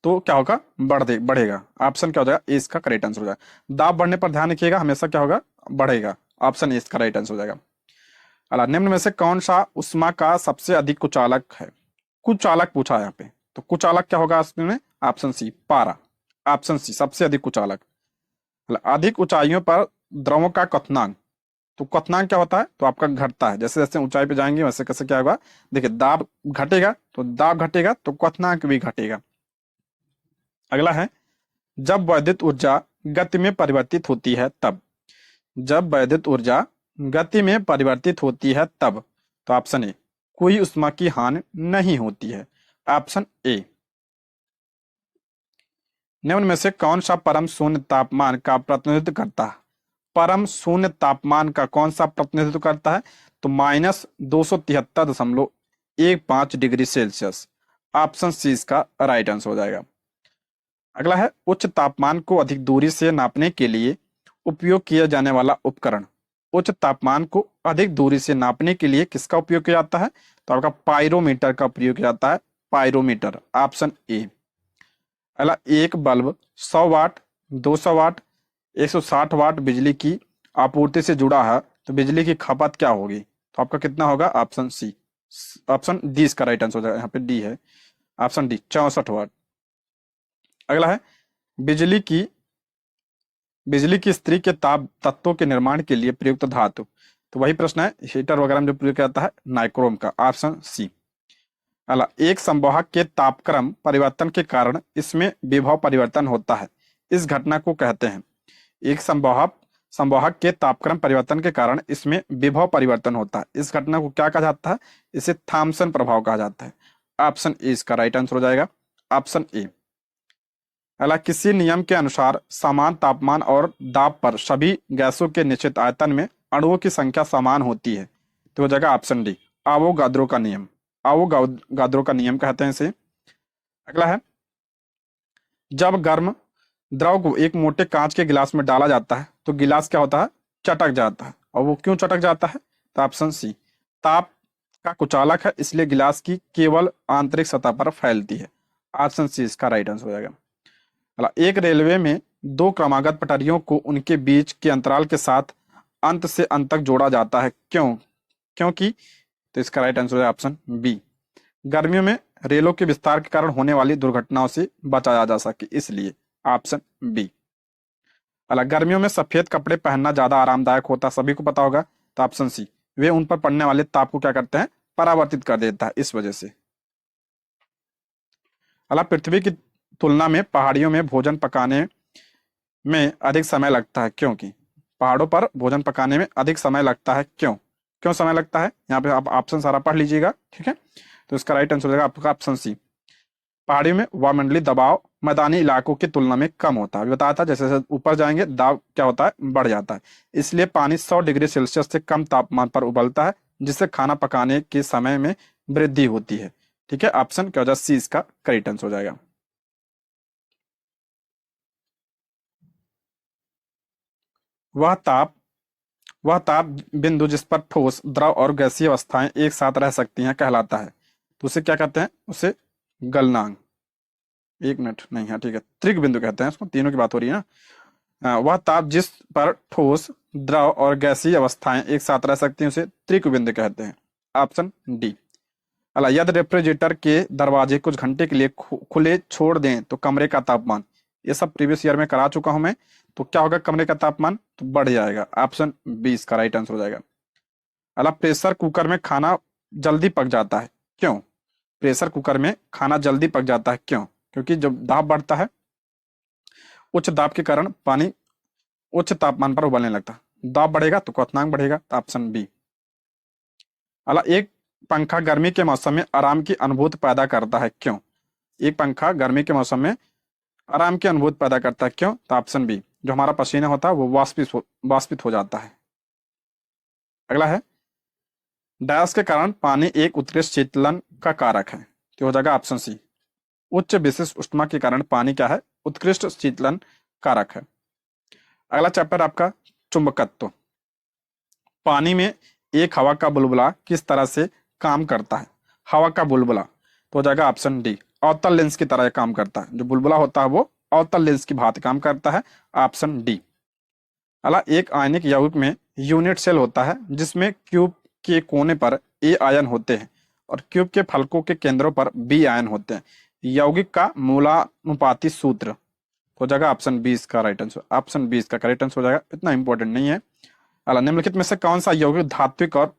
तो क्या होगा? बढ़ेगा। ऑप्शन क्या हो जाएगा? ए इसका करेक्ट आंसर हो जाएगा। दाब बढ़ने पर ध्यान रखिएगा, हमेशा क्या होगा? बढ़ेगा। ऑप्शन ए इसका राइट आंसर हो जाएगा। अगला निम्न में से कौन सा उष्मा का सबसे अधिक कुचालक है? कुचालक पूछा है यहाँ पे, तो कुचालक क्या होगा इसमें? ऑप्शन सी पारा। ऑप्शन सी सबसे अधिक कुचालक। अगला, अधिक ऊंचाइयों पर द्रवों का क्वथनांक, तो क्वथनांक क्या होता है? तो आपका घटता है, जैसे जैसे ऊंचाई पे जाएंगे वैसे कैसे क्या होगा? देखिए दाब घटेगा तो क्वथनांक भी घटेगा। अगला है जब वैद्युत ऊर्जा गति में परिवर्तित होती है तब, जब वैद्युत ऊर्जा गति में परिवर्तित होती है तब, तो ऑप्शन ए कोई उष्मा की हानि नहीं होती है। Option A. निम्न में से कौन सा परम शून्य तापमान का प्रतिनिधित्व करता है? परम शून्य तापमान का कौन सा प्रतिनिधित्व करता है? तो -273.15 डिग्री सेल्सियस। ऑप्शन सी इसका राइट आंसर हो जाएगा। अगला है उच्च तापमान को अधिक दूरी से नापने के लिए उपयोग किया जाने वाला उपकरण। उच्च तापमान को अधिक दूरी से नापने के लिए किसका उपयोग किया जाता है? तो आपका पायरोमीटर का प्रयोग किया जाता है, पायरोमीटर। Option A. अगला एक बल्ब 100 वाट, 200 वाट, 160 वाट बिजली की आपूर्ति से जुड़ा है, तो बिजली की खपत क्या होगी? तो आपका कितना होगा? ऑप्शन सी, ऑप्शन डी इसका राइट आंसर हो जाएगा। यहाँ पे डी है, ऑप्शन डी 64 वाट। अगला है बिजली की स्त्री के ताप तत्वों के निर्माण के लिए प्रयुक्त धातु, तो वही प्रश्न है हीटर वगैरह में जो प्रयोग किया जाता है नाइक्रोम का। Option C. अगला एक संवाहक के तापक्रम परिवर्तन के कारण इसमें विभव परिवर्तन होता है, इस घटना को कहते हैं। एक संवाहक के तापक्रम परिवर्तन के कारण इसमें विभव परिवर्तन होता है, इस घटना को क्या कहा जाता है? इसे थॉम्सन प्रभाव कहा जाता है। ऑप्शन ए इसका राइट आंसर हो जाएगा, ऑप्शन ए। अगला, किसी नियम के अनुसार समान तापमान और दाब पर सभी गैसों के निश्चित आयतन में अणुओं की संख्या समान होती है, तो हो जाएगा ऑप्शन डी, आवोगाद्रो का नियम। आवोगाद्रो का नियम कहते हैं इसे। अगला है, जब गर्म द्रव को एक मोटे कांच के गिलास में डाला जाता है तो गिलास क्या होता है, चटक जाता है। और वो क्यों चटक जाता है, तो ऑप्शन सी, ताप का कुचालक है इसलिए गिलास की केवल आंतरिक सतह पर फैलती है। ऑप्शन सी इसका राइट आंसर हो जाएगा। अगला, एक रेलवे में दो क्रमागत पटरियों को उनके बीच के अंतराल के साथ अंत से अंत तक जोड़ा जाता है, क्यों, क्योंकि, तो इसका राइट आंसर है ऑप्शन बी, गर्मियों में रेलों के विस्तार के कारण होने वाली दुर्घटनाओं से बचाया जा सके इसलिए, ऑप्शन बी। अगला, गर्मियों में सफेद कपड़े पहनना ज्यादा आरामदायक होता है, सभी को पता होगा, तो ऑप्शन सी, वे उन पर पड़ने वाले ताप को क्या करते हैं, परावर्तित कर देता है इस वजह से। अगला, पृथ्वी की तुलना में पहाड़ियों में भोजन पकाने में अधिक समय लगता है, क्योंकि पहाड़ों पर भोजन पकाने में अधिक समय लगता है, क्यों, क्यों समय लगता है, यहाँ पे आप ऑप्शन सारा पढ़ लीजिएगा, ठीक है। तो इसका राइट आंसर हो जाएगा आपका ऑप्शन सी, पहाड़ियों में वायुमंडलीय दबाव मैदानी इलाकों की तुलना में कम होता है। बताया था जैसे जैसे ऊपर जाएंगे दाब क्या होता है, बढ़ जाता है, इसलिए पानी 100 डिग्री सेल्सियस से कम तापमान पर उबलता है, जिससे खाना पकाने के समय में वृद्धि होती है, ठीक है। ऑप्शन क्या हो जाएगा, सी इसका करेक्ट आंसर हो जाएगा। वह ताप वह ताप बिंदु जिस पर ठोस, द्रव और गैसीय अवस्थाएं एक साथ रह सकती हैं कहलाता है, तो उसे क्या कहते हैं, उसे गलनांक, एक मिनट नहीं, हाँ ठीक है, त्रिक बिंदु कहते हैं उसको, तीनों की बात हो रही है ना। वह ताप जिस पर ठोस, द्रव और गैसीय अवस्थाएं एक साथ रह सकती हैं उसे त्रिक बिंदु कहते हैं, ऑप्शन डी। अला, यदि रेफ्रिजरेटर के दरवाजे कुछ घंटे के लिए खुले छोड़ दें तो कमरे का तापमान, ये सब प्रीवियस ईयर में करा चुका हूं मैं, तो क्या होगा, कमरे का तापमान तो बढ़ जाएगा, ऑप्शन बी इसका राइट आंसर हो जाएगा। अला, प्रेशर कुकर में खाना जल्दी पक जाता है, क्यों, प्रेशर कुकर में खाना जल्दी पक जाता है क्यों, क्योंकि जब दाब बढ़ता है, उच्च दाब के कारण पानी उच्च तापमान पर उबलने लगता है, दाब बढ़ेगा तो क्वथनांक बढ़ेगा, तो ऑप्शन बी। अला, एक पंखा गर्मी के मौसम में आराम की अनुभूति पैदा करता है, क्यों, एक पंखा गर्मी के मौसम में आराम की अनुभूति पैदा करता है, क्यों, तो ऑप्शन बी, जो हमारा पसीना होता है वो वाष्पित हो जाता है। अगला है, डैश के कारण पानी एक उत्कृष्ट शीतलन का कारक है, तो हो जाएगा ऑप्शन सी, उच्च विशिष्ट ऊष्मा के कारण पानी क्या है, उत्कृष्ट शीतलन कारक है। अगला चैप्टर आपका चुंबकत्व। पानी में एक हवा का बुलबुला किस तरह से काम करता है, हवा का बुलबुला, तो हो जाएगा ऑप्शन डी, अवतल लेंस की तरह काम करता है, जो बुलबुला होता है वो अवतल लेंस की भांति काम करता है, ऑप्शन डी। अगला, एक आयनिक यौगिक में यूनिट सेल होता है जिसमें क्यूब के कोने पर ए आयन होते हैं और क्यूब के फलकों के केंद्रों पर बी आयन होते हैं, यौगिक का मूलानुपाती सूत्र, हो जाएगा ऑप्शन बी इसका राइट आंसर, ऑप्शन बी इसका करेक्ट आंसर हो जाएगा, इतना इंपॉर्टेंट नहीं है। अगला, निम्नलिखित में से कौन सा यौगिक धात्विक और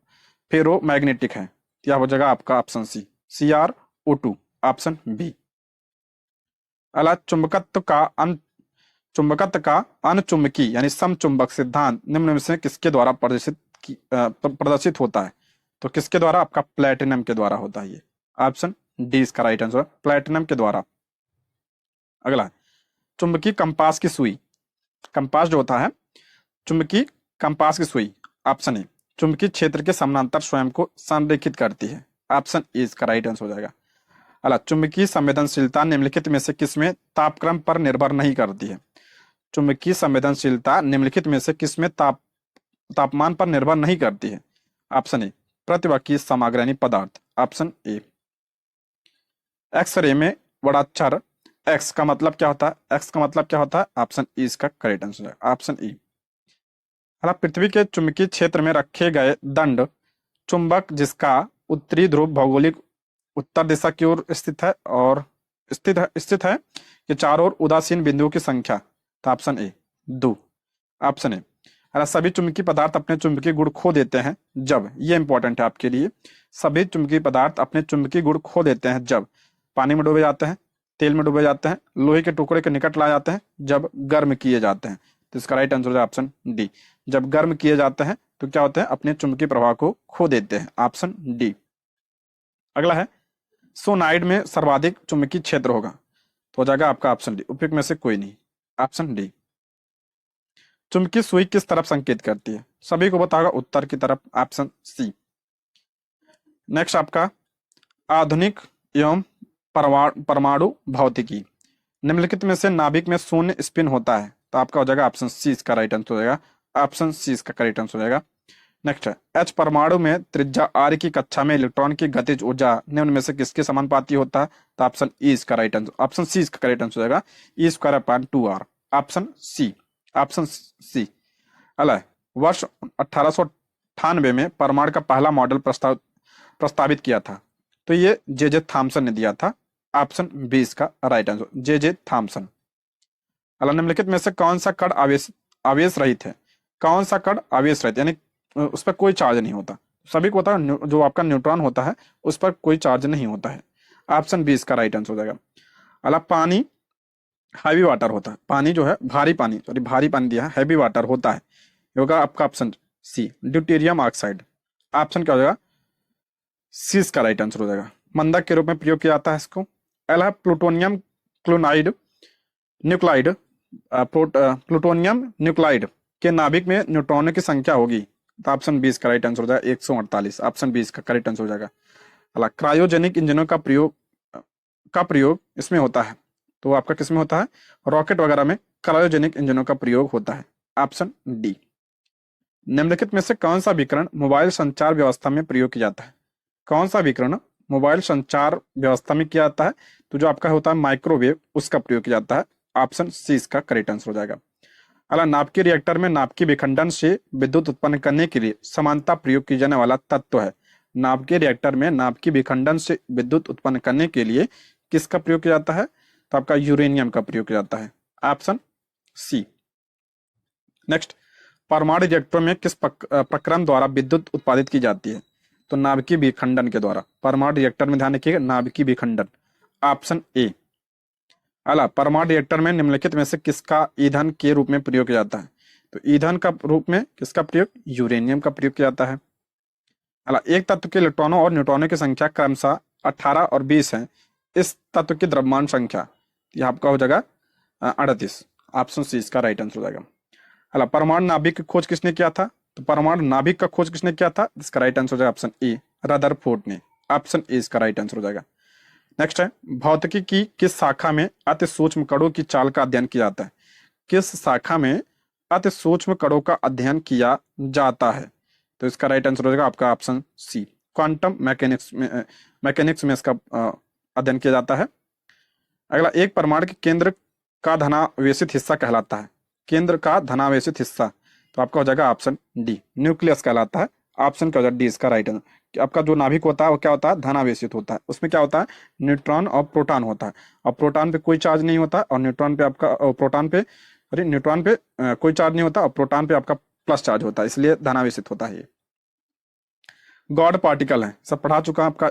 फेरोमैग्नेटिक है, यह हो जाएगा आपका ऑप्शन सी, CrO2, ऑप्शन बी। अगला, चुंबकत्व का अनचुंबकी यानी समचुंबक सिद्धांत निम्न में से किसके द्वारा प्रदर्शित होता है, तो किसके द्वारा, आपका प्लेटिनम के द्वारा होता है ये, ऑप्शन डी इसका राइट आंसर, प्लेटिनम के द्वारा। अगला, चुंबकीय कंपास की सुई, कंपास जो होता है, चुंबकीय कंपास की सुई, ऑप्शन ए, चुंबकीय क्षेत्र के समानांतर स्वयं को संरेखित करती है, ऑप्शन ए इसका राइट आंसर हो जाएगा। अगला, चुंबकीय संवेदनशीलता निम्नलिखित में से किसमें तापक्रम पर निर्भर नहीं करती है, चुंबकीय संवेदनशीलता निम्नलिखित में से किसमें तापमान पर निर्भर नहीं करती है, ऑप्शन ए, प्रतिवक्रीय सामग्री पदार्थ, ऑप्शन ए। एक्सरे में बड़ा अक्षर एक्स का मतलब क्या होता है, एक्स का मतलब क्या होता है, ऑप्शन ई इसका करेक्ट आंसर है, ऑप्शन ई। पृथ्वी के चुंबकीय क्षेत्र में रखे गए दंड चुंबक जिसका उत्तरी ध्रुव भौगोलिक उत्तर दिशा की ओर स्थित है कि चारों ओर उदासीन बिंदुओं की संख्या, तो ऑप्शन ए 2, ऑप्शन ए। सभी चुंबकीय पदार्थ अपने चुंबकीय गुण खो देते हैं जब, ये इंपॉर्टेंट है आपके लिए, सभी चुंबकीय पदार्थ अपने चुंबकीय गुण खो देते हैं जब पानी में डूबे जाते हैं, तेल में डूबे जाते हैं, लोहे के टुकड़े के निकट लाए जाते हैं, जब गर्म किए जाते हैं, तो इसका राइट आंसर है ऑप्शन डी, जब गर्म किए जाते हैं तो क्या होते हैं, अपने चुंबकीय प्रभाव को खो देते हैं, ऑप्शन डी। अगला है, सोनाइड में सर्वाधिक चुंबकीय क्षेत्र होगा? तो हो जाएगा आपका ऑप्शन डी, उपयुक्त में से कोई नहीं, ऑप्शन डी। चुंबकीय सुई किस तरफ संकेत करती है? सभी को बताओगा उत्तर की तरफ, ऑप्शन सी। नेक्स्ट आपका आधुनिक एवं परमाणु भौतिकी, निम्नलिखित में से नाभिक में शून्य स्पिन होता है? तो आपका हो जाएगा ऑप्शन सी इसका राइट आंसर हो जाएगा, ऑप्शन सी इसका करेक्ट आंसर हो जाएगा। नेक्स्ट है एच परमाणु में त्रिज्या आर की कक्षा में इलेक्ट्रॉन की गतिज ऊर्जा निम्न में से किसके समानुपाती होता है? तो ऑप्शन ई इसका राइट आंसर, ऑप्शन सी इसका करेक्ट आंसर हो जाएगा, E square upon 2r, option C, option C. अल वर्ष 1898 में परमाणु का पहला मॉडल प्रस्तावित किया था? तो ये जे थॉमसन ने दिया था, ऑप्शन बी इसका राइट आंसर, जे थॉमसन। अल निम्नलिखित में से कौन सा कण आवेश रहित है? कौन सा कण आवेश रहित यानी उस पर कोई चार्ज नहीं होता? सभी को पता है जो आपका न्यूट्रॉन होता है उस पर कोई चार्ज नहीं होता है, ऑप्शन बी इसका राइट आंसर हो जाएगा। अला पानी हैवी वाटर होता है, पानी जो है भारी पानी, सॉरी भारी पानी दिया है, हैवी वाटर होता है, होगा आपका option C deuterium oxide, option क्या हो जाएगा? सी इसका राइट आंसर हो जाएगा। मंदक के रूप में प्रयोग किया जाता है इसको। अला plutonium chloride nuclide plutonium nuclide के नाभिक में न्यूट्रॉनों की संख्या होगी? तो ऑप्शन 20 का राइट आंसर हो जाएगा 148, ऑप्शन 20 का करेक्ट आंसर हो जाएगा। अला क्रायोजेनिक इंजनों का प्रयोग इसमें होता है? तो आपका किसमें होता है? रॉकेट वगैरह में क्रायोजेनिक इंजनों का प्रयोग होता है, ऑप्शन डी। निम्नलिखित में से कौन सा विकिरण मोबाइल संचार व्यवस्था में प्रयोग किया जाता है? कौन सा विकिरण मोबाइल संचार व्यवस्था में किया जाता है? तो जो आपका होता है माइक्रोवेव, उसका प्रयोग किया जाता है, ऑप्शन सी इसका करेक्ट आंसर हो जाएगा। अला नाभिकीय रिएक्टर में नाभिकीय विखंडन से विद्युत उत्पन्न करने के लिए समानता प्रयोग किया जाने वाला तत्व है? नाभिकीय रिएक्टर में नाभिकीय विखंडन से विद्युत उत्पन्न करने के लिए किसका प्रयोग किया जाता है? तो आपका यूरेनियम का प्रयोग किया जाता है, ऑप्शन सी। नेक्स्ट, परमाणु रिएक्टरों में किस प्रक्रम द्वारा विद्युत उत्पादित की जाती है? तो नाभिकीय विखंडन के द्वारा। परमाणु रिएक्टर में ध्यान रखिएगा, नाभिकीय विखंडन, ऑप्शन ए। अला परमाणु रिएक्टर में निम्नलिखित में से किसका ईंधन के रूप में प्रयोग किया जाता है? तो ईंधन का रूप में किसका प्रयोग? यूरेनियम का प्रयोग किया जाता है। अला एक तत्व के इलेक्ट्रॉनों और न्यूट्रॉनों की संख्या क्रमशः 18 और 20 है, इस तत्व की द्रव्यमान संख्या यह आपका हो जाएगा 38, ऑप्शन सी इसका राइट आंसर हो जाएगा। अला परमाणु नाभिक की खोज किसने किया था? तो परमाणु नाभिक का खोज किसने किया था? इसका राइट आंसर हो जाएगा ऑप्शन ए, रदरफोर्ड ने, ऑप्शन ए इसका राइट आंसर हो जाएगा। नेक्स्ट है भौतिकी की किस शाखा में अति सूक्ष्म कणों की चाल का अध्ययन किया जाता है? किस शाखा में अति सूक्ष्म कणों का अध्ययन किया जाता है? तो इसका राइट आंसर हो जाएगा आपका ऑप्शन सी, क्वांटम मैकेनिक्स में इसका अध्ययन किया जाता है। अगला, एक परमाणु के केंद्र का धनावेशित हिस्सा कहलाता है? केंद्र का धनावेशित हिस्सा, तो आपका हो जाएगा ऑप्शन डी, न्यूक्लियस कहलाता है, ऑप्शन क्या हो जाएगा डी इसका राइट आंसर। आपका जो नाभिक होता है वो क्या होता है? धनावेशित होता है, उसमें क्या होता है? न्यूट्रॉन और प्रोटॉन होता है, और प्रोटॉन पे कोई चार्ज नहीं होता, और न्यूट्रॉन पे आपका प्रोटॉन पे न्यूट्रॉन पे कोई चार्ज नहीं होता, और प्रोटॉन पे आपका प्लस चार्ज होता है, इसलिए धनावेशित होता है। ये गॉड पार्टिकल है, सब पढ़ा चुका है आपका।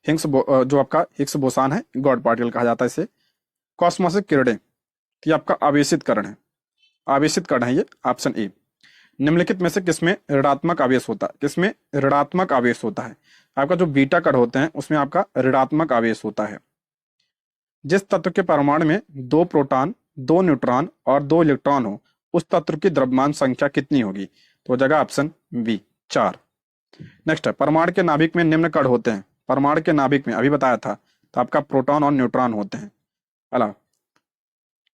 जो आपका हिग्स बोसान है, गॉड पार्टिकल कहा जाता है इसे। कॉस्मोसिक किरणें, तो ये आपका आवेशित कण है, आवेशित कण है ये, ऑप्शन ए। निम्नलिखित में से किसमें ऋणात्मक आवेश होता है? किसमें ऋणात्मक आवेश होता है? आपका जो बीटा कण होते हैं उसमें आपका ऋणात्मक आवेश होता है। जिस तत्व के परमाणु में 2 प्रोटॉन, 2 न्यूट्रॉन और 2 इलेक्ट्रॉन हो, उस तत्व की द्रव्यमान संख्या कितनी होगी? तो हो जाएगा ऑप्शन बी, 4। नेक्स्ट है परमाणु के नाभिक में निम्न कण होते हैं? परमाणु के नाभिक में अभी बताया था, तो आपका प्रोटॉन और न्यूट्रॉन होते हैं। अला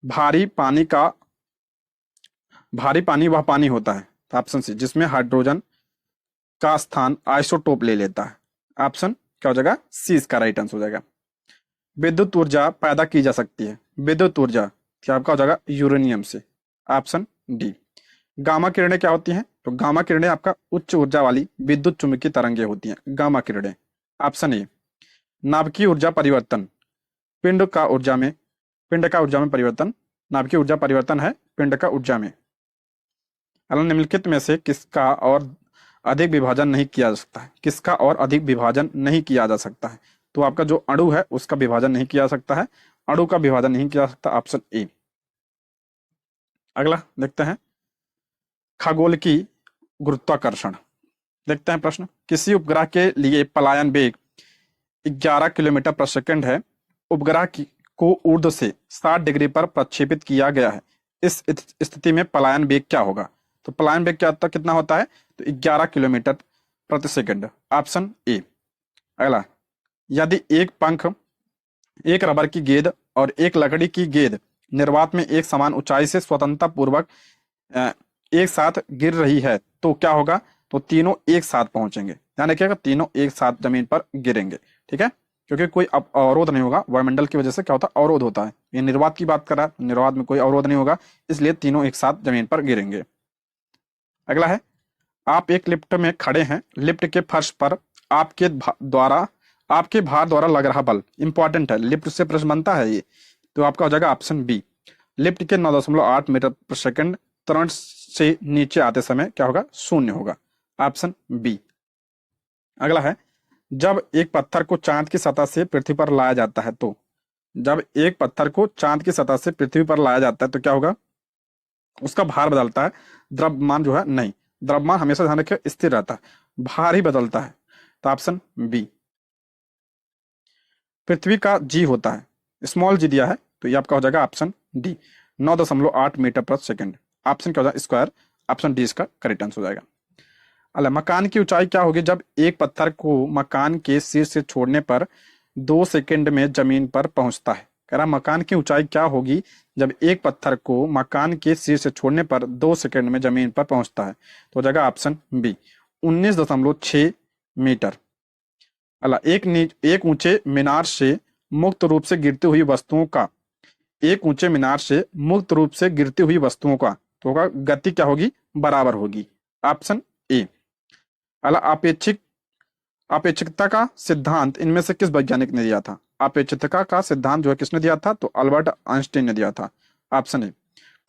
भारी पानी वह पानी होता है, तो ऑप्शन सी, जिसमें हाइड्रोजन का स्थान आइसोटोप ले लेता है, ऑप्शन क्या हो जाएगा? सी इसका राइट आंसर हो जाएगा। विद्युत ऊर्जा पैदा की जा सकती है? विद्युत ऊर्जा क्या आपका हो जाएगा? यूरेनियम से, ऑप्शन डी। गामा किरणें क्या होती हैं? तो गामा किरणें आपका उच्च ऊर्जा वाली विद्युत चुंबकीय तरंगें होती हैं, गामा किरणें, ऑप्शन ए। नाभिकीय ऊर्जा परिवर्तन, पिंड का ऊर्जा में परिवर्तन, नाभिकीय ऊर्जा परिवर्तन है पिंड का ऊर्जा में। निम्नलिखित में से किसका और अधिक विभाजन नहीं किया जा सकता है? किसका और अधिक विभाजन नहीं किया जा सकता है? तो आपका जो अणु है उसका विभाजन नहीं किया जा सकता है, अणु का विभाजन नहीं किया जा सकता, ऑप्शन ए। अगला देखते हैं खगोल की गुरुत्वाकर्षण। देखते हैं प्रश्न, किसी उपग्रह के लिए पलायन वेग 11 किलोमीटर/सेकंड है। उपग्रह को ऊर्ध्व से 60 डिग्री पर प्रक्षेपित किया गया है। इस स्थिति में पलायन वेग क्या होगा? तो पलायन वेग कितना होता है? तो 11 किलोमीटर/सेकंड। Option A. अगला, यदि एक रबर की गेंद और एक लकड़ी की गेंद निर्वात में एक समान ऊंचाई से स्वतंत्रता पूर्वक एक साथ गिर रही है तो क्या होगा? तो तीनों एक साथ पहुंचेंगे, ध्यान रखिएगा, तीनों एक साथ जमीन पर गिरेंगे। ठीक है, क्योंकि कोई अवरोध नहीं होगा। वायुमंडल की वजह से क्या होता है? अवरोध होता है। ये निर्वात की बात कर रहा है, निर्वात में कोई अवरोध नहीं होगा, इसलिए तीनों एक साथ जमीन पर गिरेंगे। अगला है, आप एक लिफ्ट में खड़े हैं। लिफ्ट के फर्श पर आपके भार द्वारा लग रहा बल इंपॉर्टेंट है। लिफ्ट से प्रश्न बनता है ये, तो आपका हो जाएगा ऑप्शन बी। लिफ्ट के 9.8 मीटर पर सेकंड त्वरण से नीचे आते समय क्या होगा? शून्य होगा। Option B. अगला है, जब एक पत्थर को चांद की सतह से पृथ्वी पर लाया जाता है तो जब एक पत्थर को चांद की सतह से पृथ्वी पर लाया जाता है तो क्या होगा? उसका भार बदलता है, द्रव्यमान जो है नहीं। द्रव्यमान हमेशा ध्यान रखिए स्थिर रहता है, भार ही बदलता है। तो ऑप्शन बी। पृथ्वी का जी होता है, स्मॉल जी दिया है, तो ये आपका हो जाएगा ऑप्शन डी, 9.8 मीटर पर सेकंड। ऑप्शन क्या हो जाएगा? स्क्वायर। ऑप्शन डी इसका करेक्ट आंसर हो जाएगा। अल्लाह, मकान की ऊंचाई क्या होगी जब एक पत्थर को मकान के शीर्ष से छोड़ने पर 2 सेकंड में जमीन पर पहुंचता है? कह रहा मकान की ऊंचाई क्या होगी जब एक पत्थर को मकान के शीर्ष से छोड़ने पर 2 सेकंड में जमीन पर पहुंचता है? तो हो जाएगा ऑप्शन बी, 19.6 मीटर। अल्लाह, एक ऊंचे मीनार से मुक्त रूप से गिरती हुई वस्तुओं का एक ऊंचे मीनार से मुक्त रूप से गिरती हुई वस्तुओं का तो होगा गति क्या होगी? बराबर होगी। Option A. अला, अपेक्षिकता का सिद्धांत इनमें से किस वैज्ञानिक ने दिया था? अपेक्षिकता का सिद्धांत जो है किसने दिया था? तो अल्बर्ट आइंस्टीन ने दिया था। Option A.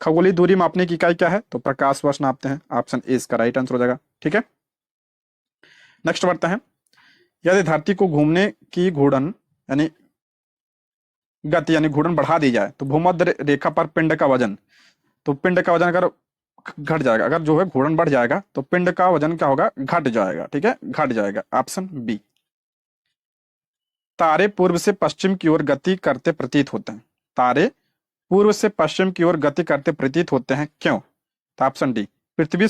खगोलीय दूरी मापने की इकाई क्या है? तो प्रकाश वर्ष नापते हैं। ऑप्शन ए इसका राइट आंसर हो जाएगा। ठीक है, नेक्स्ट बढ़ते हैं। यदि धरती को घूमने की घूर्णन यानी गति यानी घूर्णन बढ़ा दी जाए तो भूमध्य रेखा पर पिंड का वजन अगर घट जाएगा, अगर जो है घूर्णन बढ़ जाएगा तो पिंड का वजन क्या होगा? घट जाएगा। ठीक है, घट जाएगा। Option B. तारे पूर्व से पश्चिम की ओर गति करते प्रतीत होते हैं। तारे पूर्व से पश्चिम की ओर गति करते प्रतीत होते हैं, क्यों? तो ऑप्शन डी, पृथ्वी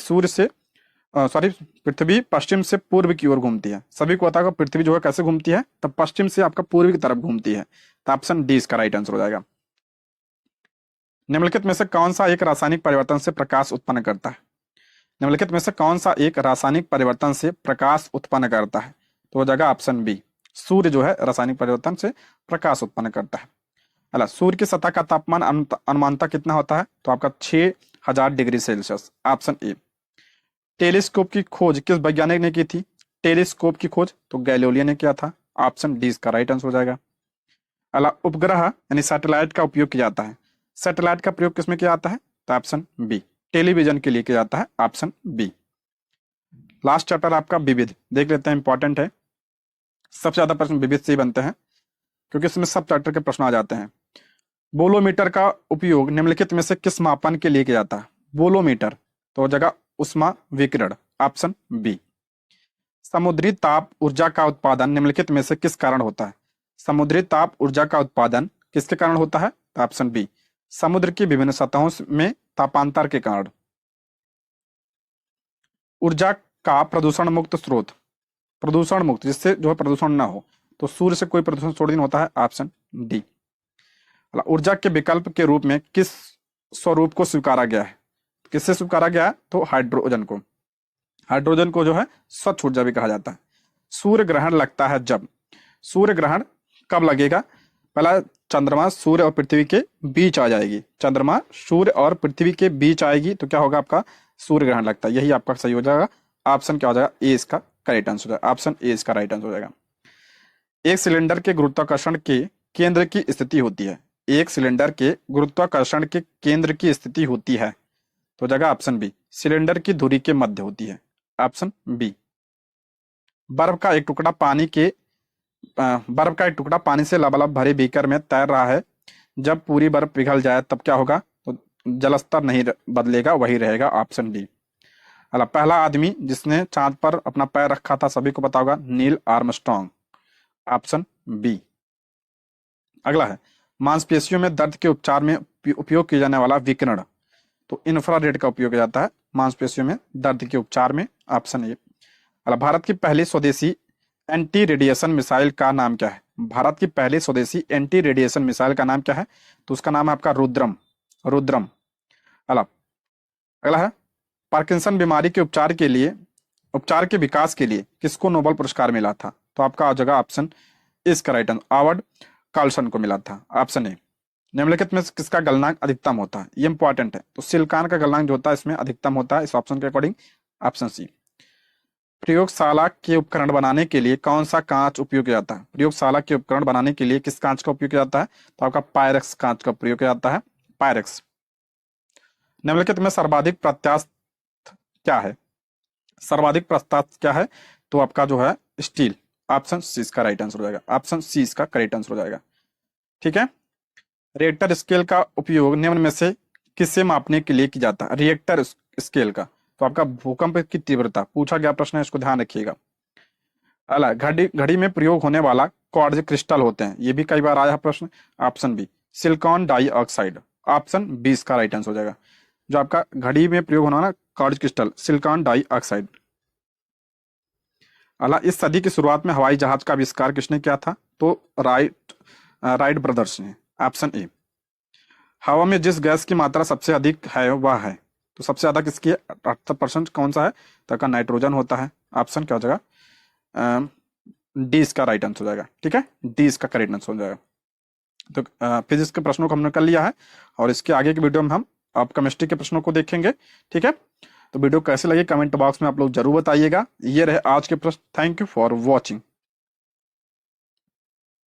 पश्चिम से पूर्व की ओर घूमती है। सभी को पता होगा पृथ्वी जो है कैसे घूमती है? तब पश्चिम से आपका पूर्व की तरफ घूमती है। तो ऑप्शन डी इसका राइट आंसर हो जाएगा। निम्नलिखित में से कौन सा एक रासायनिक परिवर्तन से प्रकाश उत्पन्न करता है? निम्नलिखित में से कौन सा एक रासायनिक परिवर्तन से प्रकाश उत्पन्न करता है? तो हो जाएगा ऑप्शन बी, सूर्य जो है रासायनिक परिवर्तन से प्रकाश उत्पन्न करता है। अला, सूर्य की सतह का तापमान अनुमानतः कितना होता है? तो आपका 6000 degree Celsius. Option A. Telescope की खोज किस वैज्ञानिक ने की थी? टेलीस्कोप की खोज तो गैलीलियो ने किया था। ऑप्शन डी इसका राइट आंसर हो जाएगा। अला, उपग्रह यानी सैटेलाइट का उपयोग किया जाता है। सैटेलाइट का प्रयोग किसमें किया जाता है? तो ऑप्शन बी, टेलीविजन के लिए किया जाता है। Option B. लास्ट चैप्टर आपका विविध देख लेते हैं, इंपॉर्टेंट है। सबसे ज्यादा प्रश्न विविध से ही बनते हैं क्योंकि इसमें सब चैप्टर के प्रश्न आ जाते हैं। बोलोमीटर का उपयोग निम्नलिखित में से किस मापन के लिए किया जाता है? बोलोमीटर तो जगह उष्मा विकिरण। Option B. समुद्री ताप ऊर्जा का उत्पादन निम्नलिखित में से किस कारण होता है? समुद्री ताप ऊर्जा का उत्पादन किसके कारण होता है? तो ऑप्शन बी, समुद्र की विभिन्न सतहों में तापांतर के कारण। ऊर्जा का प्रदूषण मुक्त स्रोत, प्रदूषण मुक्त जिससे जो है प्रदूषण ना हो, तो सूर्य से कोई प्रदूषण थोड़ी दिन होता है। Option D. ऊर्जा के विकल्प के रूप में किस स्वरूप को स्वीकारा गया है? किससे स्वीकारा गया है? तो हाइड्रोजन को। हाइड्रोजन को जो है स्वच्छ ऊर्जा भी कहा जाता है। सूर्य ग्रहण लगता है जब, सूर्य ग्रहण कब लगेगा? पहला, चंद्रमा सूर्य और पृथ्वी के बीच आ जाएगी। चंद्रमा सूर्य और पृथ्वी के बीच आएगी तो क्या होगा? आपका सूर्य ग्रहण लगता है। यही आपका सही हो जाएगा। ऑप्शन क्या हो जाएगा? ए इसका करेक्ट आंसर हो जाएगा। ऑप्शन ए इसका राइट आंसर हो जाएगा। एक सिलेंडर के गुरुत्वाकर्षण के केंद्र की स्थिति होती है। एक सिलेंडर के गुरुत्वाकर्षण के केंद्र की स्थिति होती है तो जगह ऑप्शन बी, सिलेंडर की धुरी के मध्य होती है। Option B. बर्फ का एक टुकड़ा पानी से लबालब भरे बीकर में तैर रहा है। जब पूरी बर्फ पिघल जाए तब क्या होगा? तो जलस्तर नहीं बदलेगा, वही रहेगा। Option D. अला, पहला आदमी जिसने चांद पर अपना पैर रखा था सभी को पता होगा, नील आर्मस्ट्रॉन्ग। Option B. अगला है मांसपेशियों में दर्द के उपचार में उपयोग किया जाने वाला विकिरण, तो इंफ्रारेड का उपयोग किया जाता है मांसपेशियों में दर्द के उपचार में, ऑप्शन ए। अगला भारत की पहली स्वदेशी एंटी रेडिएशन मिसाइल का नाम क्या है? भारत की पहली स्वदेशी एंटी रेडिएशन मिसाइल का नाम क्या है? तो उसका नाम है आपका रुद्रम, रुद्रम। अगला अगला है पार्किंसन बीमारी के उपचार के विकास के लिए किसको नोबेल पुरस्कार मिला था? तो आपका आ जाएगा ऑप्शन इसका राइट आंसर आवर्ड कार्लसन को मिला था, ऑप्शन ए। निम्नलिखित में किसका गलनांक अधिकतम होता है? ये इंपॉर्टेंट है, तो सिलिकॉन का गलनांक जो होता है इसमें अधिकतम होता है इस ऑप्शन के अकॉर्डिंग, ऑप्शन सी। प्रयोगशाला के उपकरण बनाने के लिए कौन सा कांच उपयोग किया जाता है? प्रयोगशाला के उपकरण बनाने के लिए किस कांच का उपयोग किया जाता है? तो आपका पायरेक्स कांच का प्रयोग किया जाता है, पायरेक्स। निम्नलिखित में सर्वाधिक प्रत्यास्थ क्या है? सर्वाधिक प्रत्यास्थ क्या है? तो आपका जो है स्टील, ऑप्शन सी इसका राइट आंसर हो जाएगा, ऑप्शन सी इसका करेक्ट आंसर हो जाएगा। ठीक है। रिएक्टर स्केल का उपयोग निम्न में से किससे मापने के लिए किया जाता है? रिएक्टर स्केल का, तो आपका भूकंप की तीव्रता पूछा गया प्रश्न है, इसको ध्यान रखिएगा। अगला घड़ी घड़ी में प्रयोग होने वाला क्वार्ट्ज क्रिस्टल होते हैं, ये भी कई बार आया है प्रश्न, option B silicon dioxide, option B इसका राइट आंसर हो जाएगा। जो आपका घड़ी में प्रयोग होने वाला क्वार्ट्ज क्रिस्टल सिलिकॉन डाइऑक्साइड। अगला इस सदी की शुरुआत में हवाई जहाज का आविष्कार किसने किया था? तो राइट ब्रदर्स ने, ऑप्शन ए। हवा में जिस गैस की मात्रा सबसे अधिक है वह है, तो सबसे ज्यादा किसकी है? 78% कौन सा है? तो का नाइट्रोजन होता है, ऑप्शन क्या हो जाएगा? डी इसका राइट आंसर हो जाएगा। ठीक है, डी इसका करेक्ट आंसर हो जाएगा। तो फिजिक्स के प्रश्नों को हमने कर लिया है और इसके आगे की वीडियो में हम आप केमिस्ट्री के प्रश्नों को देखेंगे। ठीक है, तो वीडियो कैसे लगी कमेंट बॉक्स में आप लोग जरूर बताइएगा। ये रहे आज के प्रश्न। Thank you for watching.